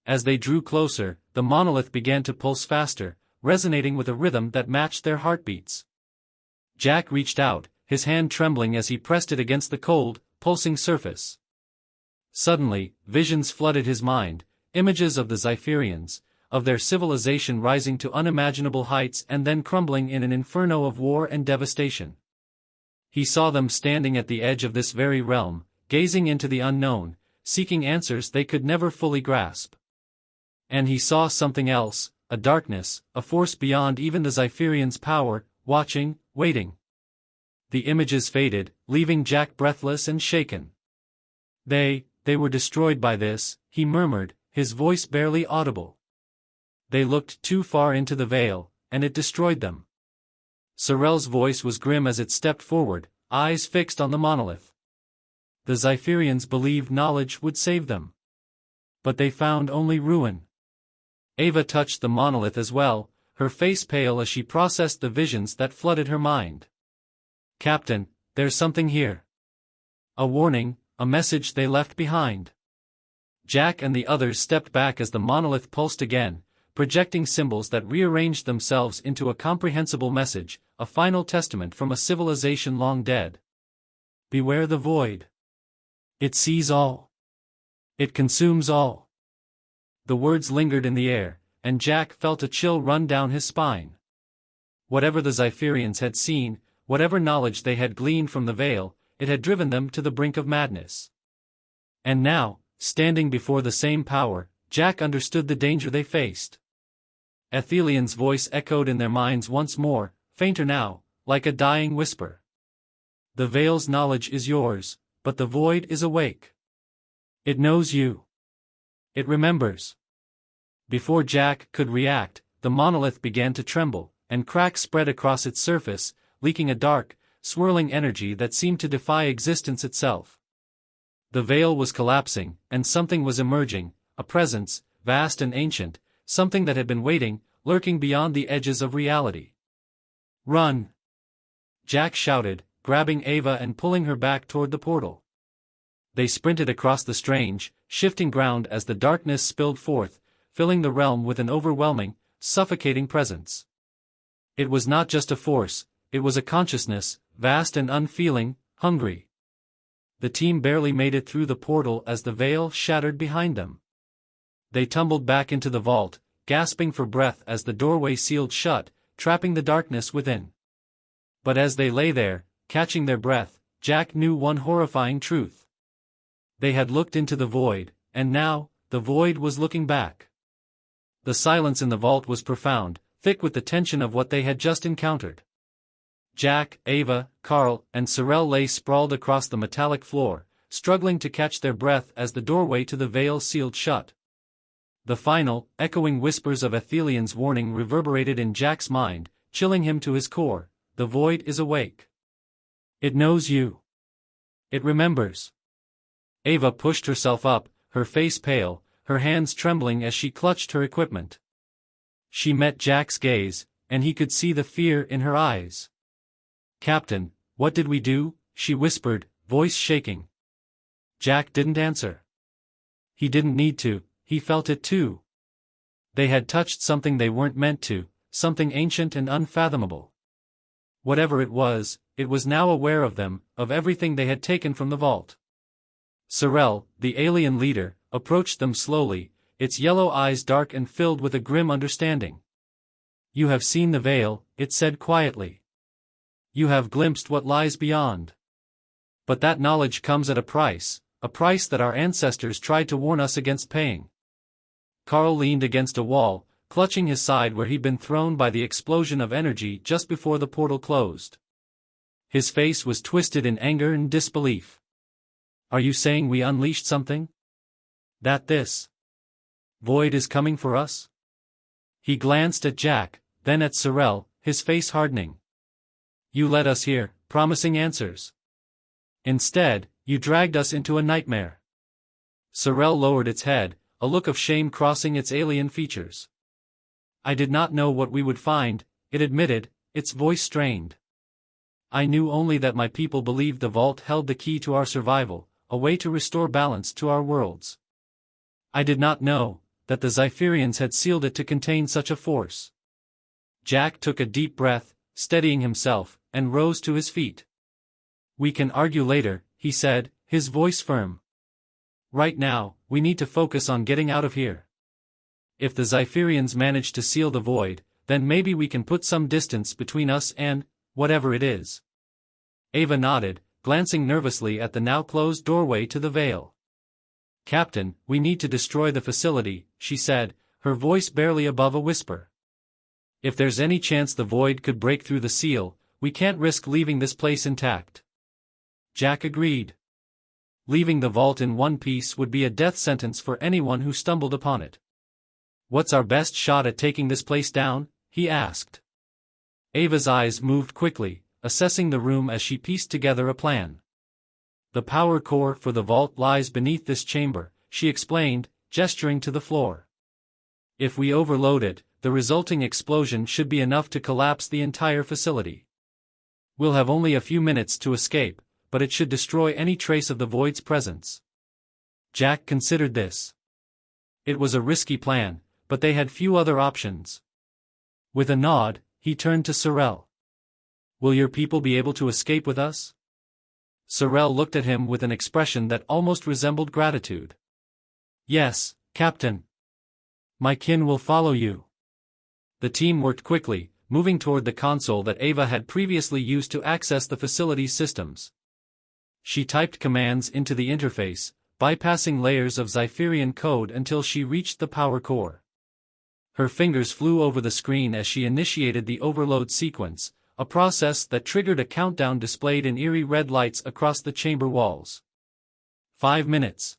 As they drew closer, the monolith began to pulse faster, resonating with a rhythm that matched their heartbeats. Jack reached out, his hand trembling as he pressed it against the cold, pulsing surface. Suddenly, visions flooded his mind, images of the Zypherians, of their civilization rising to unimaginable heights and then crumbling in an inferno of war and devastation. He saw them standing at the edge of this very realm, gazing into the unknown, seeking answers they could never fully grasp. And he saw something else, a darkness, a force beyond even the Zypherians' power, watching, waiting. The images faded, leaving Jack breathless and shaken. They were destroyed by this," he murmured, his voice barely audible. "They looked too far into the veil, and it destroyed them." Sorel's voice was grim as it stepped forward, eyes fixed on the monolith. "The Zypherians believed knowledge would save them. But they found only ruin." Ava touched the monolith as well, her face pale as she processed the visions that flooded her mind. "Captain, there's something here." A warning, a message they left behind. Jack and the others stepped back as the monolith pulsed again, projecting symbols that rearranged themselves into a comprehensible message, a final testament from a civilization long dead. "Beware the void. It sees all. It consumes all." The words lingered in the air, and Jack felt a chill run down his spine. Whatever the Zypherians had seen, whatever knowledge they had gleaned from the veil, it had driven them to the brink of madness. And now, standing before the same power, Jack understood the danger they faced. Ethelian's voice echoed in their minds once more, fainter now, like a dying whisper. "The veil's knowledge is yours, but the void is awake. It knows you. It remembers." Before Jack could react, the monolith began to tremble, and cracks spread across its surface, leaking a dark, swirling energy that seemed to defy existence itself. The veil was collapsing, and something was emerging, a presence, vast and ancient, something that had been waiting, lurking beyond the edges of reality. "Run!" Jack shouted, grabbing Ava and pulling her back toward the portal. They sprinted across the strange, shifting ground as the darkness spilled forth, filling the realm with an overwhelming, suffocating presence. It was not just a force, it was a consciousness, vast and unfeeling, hungry. The team barely made it through the portal as the veil shattered behind them. They tumbled back into the vault, gasping for breath as the doorway sealed shut, trapping the darkness within. But as they lay there, catching their breath, Jack knew one horrifying truth. They had looked into the void, and now, the void was looking back. The silence in the vault was profound, thick with the tension of what they had just encountered. Jack, Ava, Carl, and Sorel lay sprawled across the metallic floor, struggling to catch their breath as the doorway to the veil sealed shut. The final, echoing whispers of Ethelian's warning reverberated in Jack's mind, chilling him to his core. "The void is awake. It knows you. It remembers." Ava pushed herself up, her face pale, her hands trembling as she clutched her equipment. She met Jack's gaze, and he could see the fear in her eyes. "Captain, what did we do?" she whispered, voice shaking. Jack didn't answer. He didn't need to, he felt it too. They had touched something they weren't meant to, something ancient and unfathomable. Whatever it was now aware of them, of everything they had taken from the vault. Sorel, the alien leader, approached them slowly, its yellow eyes dark and filled with a grim understanding. "You have seen the veil," it said quietly. "You have glimpsed what lies beyond. But that knowledge comes at a price that our ancestors tried to warn us against paying." Carl leaned against a wall, clutching his side where he'd been thrown by the explosion of energy just before the portal closed. His face was twisted in anger and disbelief. "Are you saying we unleashed something? That this void is coming for us?" He glanced at Jack, then at Sorel, his face hardening. "You led us here, promising answers. Instead, you dragged us into a nightmare." Sorel lowered its head, a look of shame crossing its alien features. "I did not know what we would find," it admitted, its voice strained. "I knew only that my people believed the vault held the key to our survival, a way to restore balance to our worlds. I did not know that the Zypherians had sealed it to contain such a force." Jack took a deep breath, steadying himself, and rose to his feet. "We can argue later," he said, his voice firm. "Right now, we need to focus on getting out of here. If the Zypherians manage to seal the void, then maybe we can put some distance between us and whatever it is." Ava nodded, glancing nervously at the now closed doorway to the veil. "Captain, we need to destroy the facility," she said, her voice barely above a whisper. "If there's any chance the void could break through the seal, we can't risk leaving this place intact." Jack agreed. Leaving the vault in one piece would be a death sentence for anyone who stumbled upon it. "What's our best shot at taking this place down?" he asked. Ava's eyes moved quickly, assessing the room as she pieced together a plan. "The power core for the vault lies beneath this chamber," she explained, gesturing to the floor. "If we overload it, the resulting explosion should be enough to collapse the entire facility. We'll have only a few minutes to escape, but it should destroy any trace of the void's presence." Jack considered this. It was a risky plan, but they had few other options. With a nod, he turned to Sorel. "Will your people be able to escape with us?" Sorel looked at him with an expression that almost resembled gratitude. "Yes, Captain. My kin will follow you." The team worked quickly, moving toward the console that Ava had previously used to access the facility's systems. She typed commands into the interface, bypassing layers of Zypherian code until she reached the power core. Her fingers flew over the screen as she initiated the overload sequence, a process that triggered a countdown displayed in eerie red lights across the chamber walls. 5 minutes.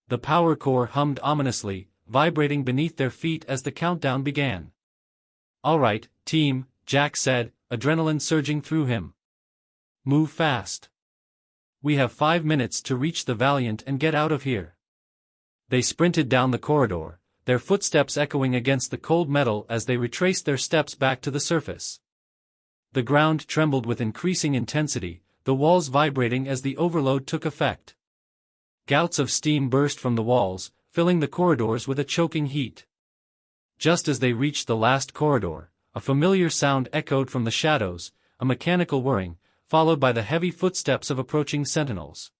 The power core hummed ominously, vibrating beneath their feet as the countdown began. "All right, team," Jack said, adrenaline surging through him. "Move fast. We have 5 minutes to reach the Valiant and get out of here." They sprinted down the corridor, their footsteps echoing against the cold metal as they retraced their steps back to the surface. The ground trembled with increasing intensity, the walls vibrating as the overload took effect. Gouts of steam burst from the walls, filling the corridors with a choking heat. Just as they reached the last corridor, a familiar sound echoed from the shadows, a mechanical whirring, followed by the heavy footsteps of approaching sentinels.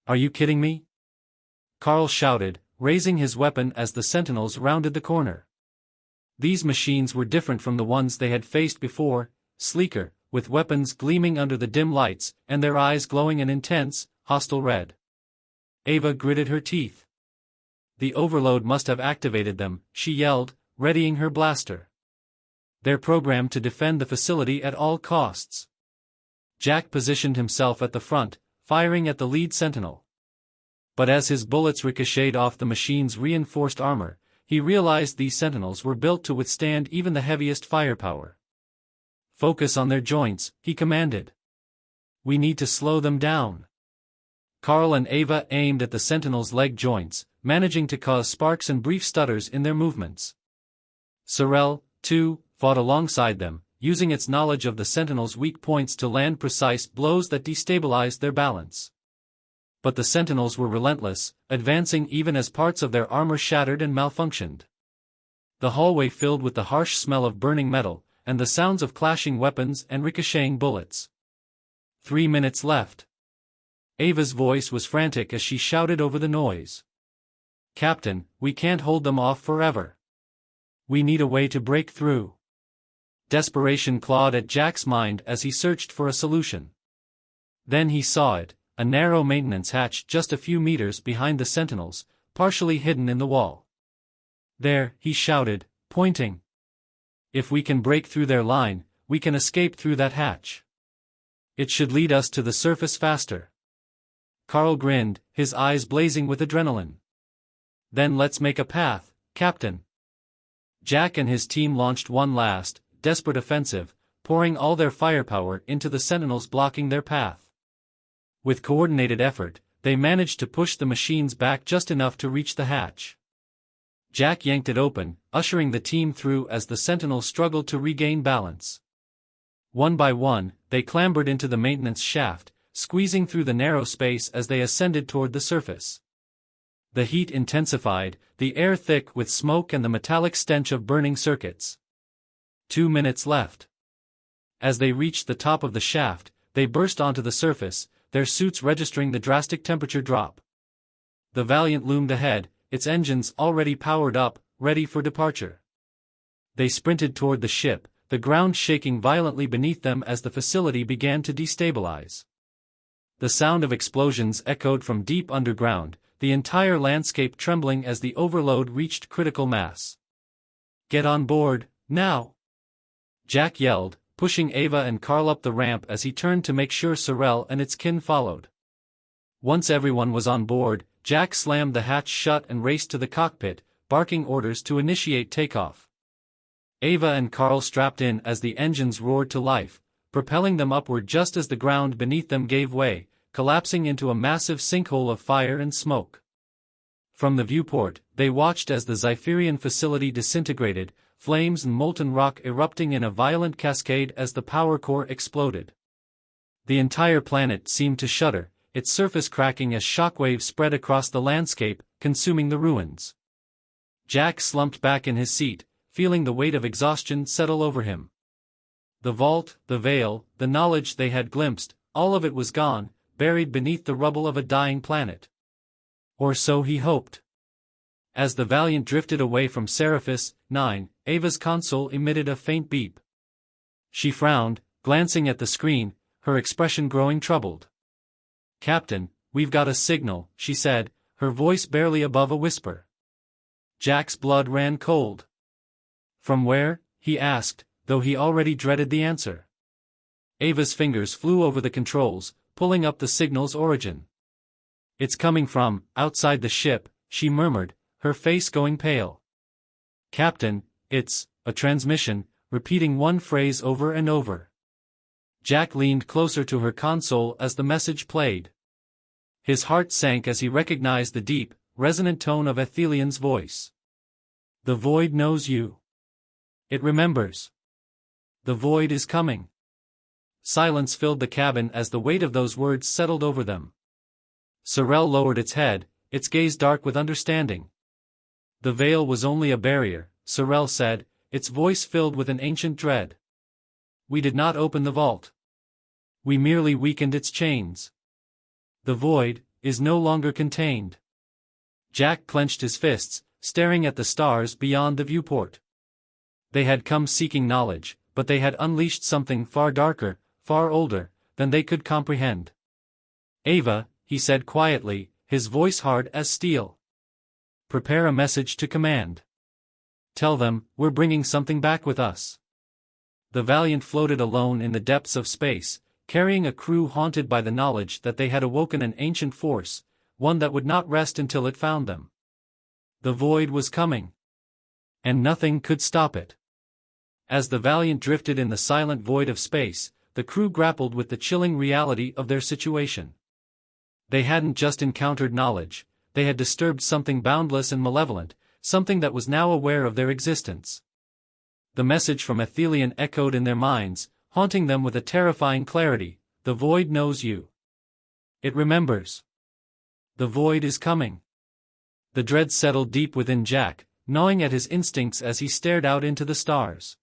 "Are you kidding me?" Carl shouted, raising his weapon as the sentinels rounded the corner. These machines were different from the ones they had faced before, sleeker, with weapons gleaming under the dim lights and their eyes glowing an intense, hostile red. Ava gritted her teeth. The overload must have activated them, she yelled, readying her blaster. They're programmed to defend the facility at all costs. Jack positioned himself at the front, firing at the lead sentinel. But as his bullets ricocheted off the machine's reinforced armor, he realized these sentinels were built to withstand even the heaviest firepower. "Focus on their joints," he commanded. "We need to slow them down." Carl and Ava aimed at the Sentinel's leg joints, managing to cause sparks and brief stutters in their movements. Sorel, too, fought alongside them, using its knowledge of the Sentinel's weak points to land precise blows that destabilized their balance. But the Sentinels were relentless, advancing even as parts of their armor shattered and malfunctioned. The hallway filled with the harsh smell of burning metal, and the sounds of clashing weapons and ricocheting bullets. 3 minutes left. Ava's voice was frantic as she shouted over the noise. "Captain, we can't hold them off forever. We need a way to break through." Desperation clawed at Jack's mind as he searched for a solution. Then he saw it, a narrow maintenance hatch just a few meters behind the Sentinels, partially hidden in the wall. "There," he shouted, pointing. "If we can break through their line, we can escape through that hatch. It should lead us to the surface faster." Carl grinned, his eyes blazing with adrenaline. "Then let's make a path, Captain." Jack and his team launched one last, desperate offensive, pouring all their firepower into the Sentinels blocking their path. With coordinated effort, they managed to push the machines back just enough to reach the hatch. Jack yanked it open, ushering the team through as the Sentinels struggled to regain balance. One by one, they clambered into the maintenance shaft, squeezing through the narrow space as they ascended toward the surface. The heat intensified, the air thick with smoke and the metallic stench of burning circuits. 2 minutes left. As they reached the top of the shaft, they burst onto the surface, their suits registering the drastic temperature drop. The Valiant loomed ahead, its engines already powered up, ready for departure. They sprinted toward the ship, the ground shaking violently beneath them as the facility began to destabilize. The sound of explosions echoed from deep underground, the entire landscape trembling as the overload reached critical mass. "Get on board, now!" Jack yelled, pushing Ava and Carl up the ramp as he turned to make sure Sorel and its kin followed. Once everyone was on board, Jack slammed the hatch shut and raced to the cockpit, barking orders to initiate takeoff. Ava and Carl strapped in as the engines roared to life, propelling them upward just as the ground beneath them gave way, collapsing into a massive sinkhole of fire and smoke. From the viewport, they watched as the Zypherian facility disintegrated, flames and molten rock erupting in a violent cascade as the power core exploded. The entire planet seemed to shudder, its surface cracking as shockwaves spread across the landscape, consuming the ruins. Jack slumped back in his seat, feeling the weight of exhaustion settle over him. The vault, the veil, the knowledge they had glimpsed, all of it was gone, buried beneath the rubble of a dying planet. Or so he hoped. As the Valiant drifted away from Seraphis 9, Ava's console emitted a faint beep. She frowned, glancing at the screen, her expression growing troubled. "Captain, we've got a signal," she said, her voice barely above a whisper. Jack's blood ran cold. "From where?" he asked, though he already dreaded the answer. Ava's fingers flew over the controls, pulling up the signal's origin. "It's coming from outside the ship," she murmured, her face going pale. "Captain, it's a transmission," repeating one phrase over and over. Jack leaned closer to her console as the message played. His heart sank as he recognized the deep, resonant tone of Athelian's voice. "The void knows you. It remembers. The void is coming." Silence filled the cabin as the weight of those words settled over them. Sorel lowered its head, its gaze dark with understanding. "The veil was only a barrier," Sorel said, its voice filled with an ancient dread. "We did not open the vault. We merely weakened its chains. The void is no longer contained." Jack clenched his fists, staring at the stars beyond the viewport. They had come seeking knowledge, but they had unleashed something far darker, far older, than they could comprehend. "Ava," he said quietly, his voice hard as steel. "Prepare a message to command. Tell them, we're bringing something back with us." The Valiant floated alone in the depths of space, carrying a crew haunted by the knowledge that they had awoken an ancient force, one that would not rest until it found them. The void was coming. And nothing could stop it. As the Valiant drifted in the silent void of space, the crew grappled with the chilling reality of their situation. They hadn't just encountered knowledge, they had disturbed something boundless and malevolent, something that was now aware of their existence. The message from Athelion echoed in their minds, haunting them with a terrifying clarity: the void knows you. It remembers. The void is coming. The dread settled deep within Jack, gnawing at his instincts as he stared out into the stars.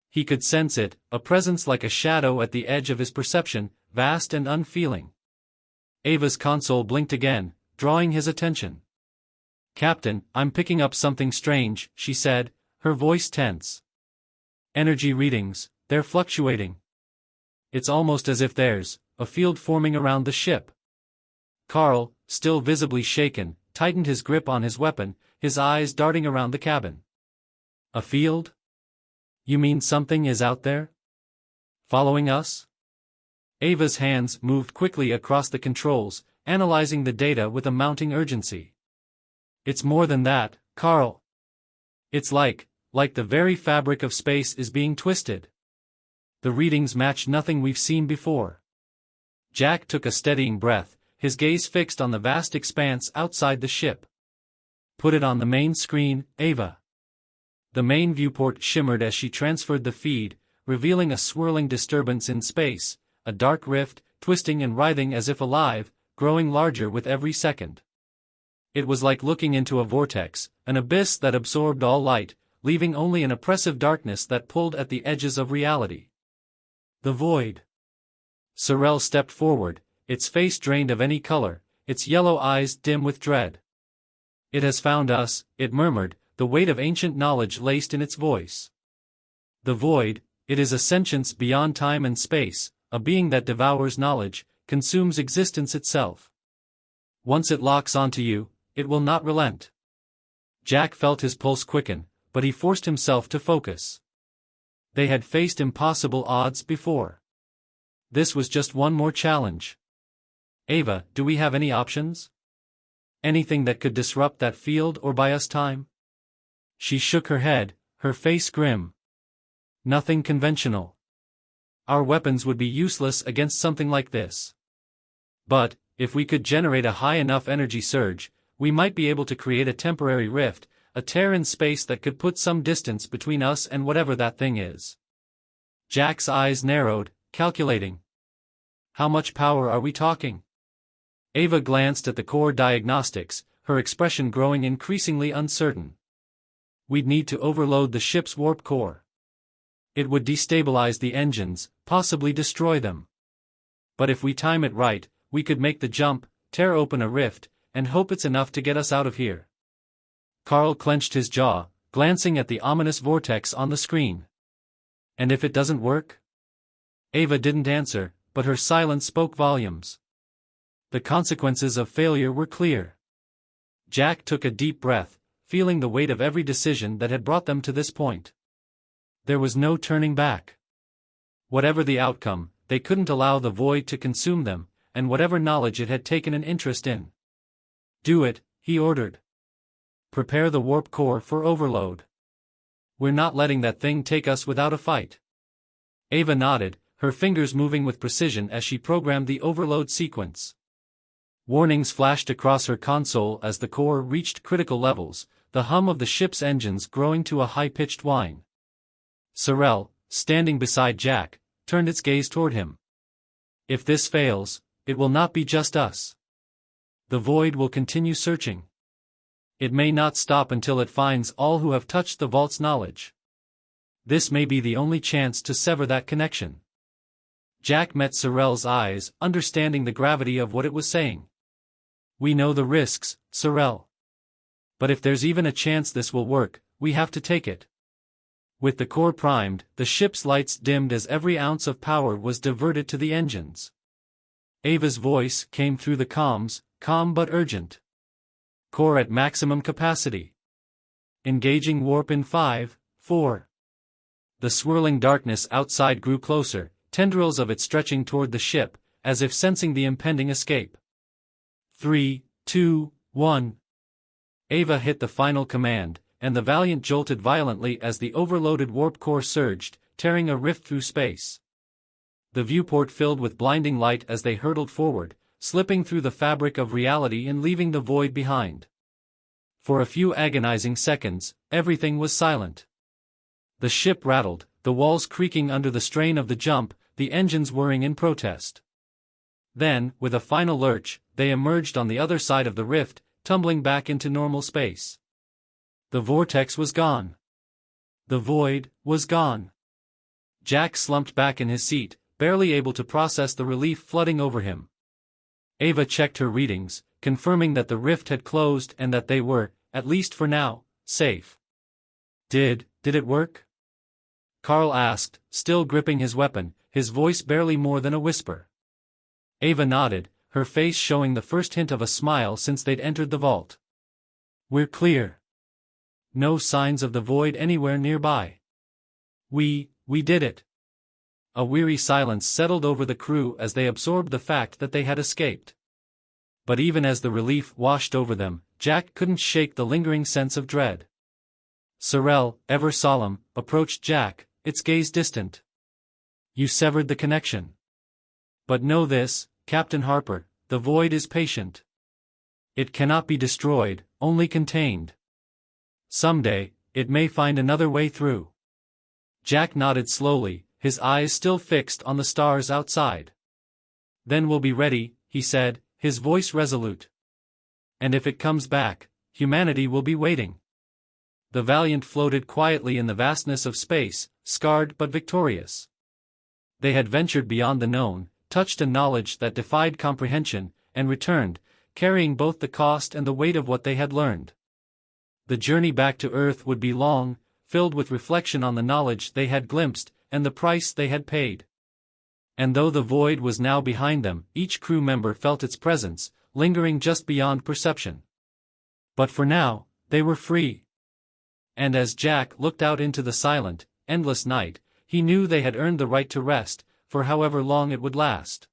He could sense it, a presence like a shadow at the edge of his perception, vast and unfeeling. Ava's console blinked again, drawing his attention. "Captain, I'm picking up something strange," she said, her voice tense. "Energy readings, they're fluctuating. It's almost as if there's a field forming around the ship." Carl, still visibly shaken, tightened his grip on his weapon, his eyes darting around the cabin. "A field? You mean something is out there? Following us?" Ava's hands moved quickly across the controls, analyzing the data with a mounting urgency. "It's more than that, Carl. It's like the very fabric of space is being twisted. The readings match nothing we've seen before." Jack took a steadying breath, his gaze fixed on the vast expanse outside the ship. "Put it on the main screen, Ava." The main viewport shimmered as she transferred the feed, revealing a swirling disturbance in space, a dark rift, twisting and writhing as if alive, growing larger with every second. It was like looking into a vortex, an abyss that absorbed all light, leaving only an oppressive darkness that pulled at the edges of reality. The void. Sorel stepped forward, its face drained of any color, its yellow eyes dim with dread. "It has found us," it murmured, the weight of ancient knowledge laced in its voice. "The void, it is a sentience beyond time and space, a being that devours knowledge, consumes existence itself. Once it locks onto you, it will not relent." Jack felt his pulse quicken, but he forced himself to focus. They had faced impossible odds before. This was just one more challenge. "Ava, do we have any options? Anything that could disrupt that field or buy us time?" She shook her head, her face grim. "Nothing conventional. Our weapons would be useless against something like this. But, if we could generate a high enough energy surge, we might be able to create a temporary rift, a tear in space that could put some distance between us and whatever that thing is." Jack's eyes narrowed, calculating. "How much power are we talking?" Ava glanced at the core diagnostics, her expression growing increasingly uncertain. "We'd need to overload the ship's warp core. It would destabilize the engines, possibly destroy them. But if we time it right, we could make the jump, tear open a rift, and hope it's enough to get us out of here." Carl clenched his jaw, glancing at the ominous vortex on the screen. "And if it doesn't work?" Ava didn't answer, but her silence spoke volumes. The consequences of failure were clear. Jack took a deep breath, feeling the weight of every decision that had brought them to this point. There was no turning back. Whatever the outcome, they couldn't allow the void to consume them, and whatever knowledge it had taken an interest in. "Do it," he ordered. "Prepare the warp core for overload. We're not letting that thing take us without a fight." Ava nodded, her fingers moving with precision as she programmed the overload sequence. Warnings flashed across her console as the core reached critical levels, the hum of the ship's engines growing to a high-pitched whine. Sorel, standing beside Jack, turned its gaze toward him. "If this fails, it will not be just us. The void will continue searching. It may not stop until it finds all who have touched the vault's knowledge. This may be the only chance to sever that connection." Jack met Sorel's eyes, understanding the gravity of what it was saying. "We know the risks, Sorel. But if there's even a chance this will work, we have to take it." With the core primed, the ship's lights dimmed as every ounce of power was diverted to the engines. Ava's voice came through the comms, calm but urgent. "Core at maximum capacity. Engaging warp in 5, 4. The swirling darkness outside grew closer, tendrils of it stretching toward the ship, as if sensing the impending escape. 3, 2, 1. Ava hit the final command, and the Valiant jolted violently as the overloaded warp core surged, tearing a rift through space. The viewport filled with blinding light as they hurtled forward, slipping through the fabric of reality and leaving the void behind. For a few agonizing seconds, everything was silent. The ship rattled, the walls creaking under the strain of the jump, the engines whirring in protest. Then, with a final lurch, they emerged on the other side of the rift, tumbling back into normal space. The vortex was gone. The void was gone. Jack slumped back in his seat, barely able to process the relief flooding over him. Ava checked her readings, confirming that the rift had closed and that they were, at least for now, safe. Did it work? Carl asked, still gripping his weapon, his voice barely more than a whisper. Ava nodded, her face showing the first hint of a smile since they'd entered the vault. We're clear. No signs of the void anywhere nearby. We did it. A weary silence settled over the crew as they absorbed the fact that they had escaped. But even as the relief washed over them, Jack couldn't shake the lingering sense of dread. Sorrel, ever solemn, approached Jack, its gaze distant. You severed the connection. But know this, Captain Harper, the void is patient. It cannot be destroyed, only contained. Someday, it may find another way through. Jack nodded slowly, his eyes still fixed on the stars outside. Then we'll be ready, he said, his voice resolute. And if it comes back, humanity will be waiting. The Valiant floated quietly in the vastness of space, scarred but victorious. They had ventured beyond the known, touched a knowledge that defied comprehension, and returned, carrying both the cost and the weight of what they had learned. The journey back to Earth would be long, filled with reflection on the knowledge they had glimpsed, and the price they had paid. And though the void was now behind them, each crew member felt its presence, lingering just beyond perception. But for now, they were free. And as Jack looked out into the silent, endless night, he knew they had earned the right to rest, for however long it would last.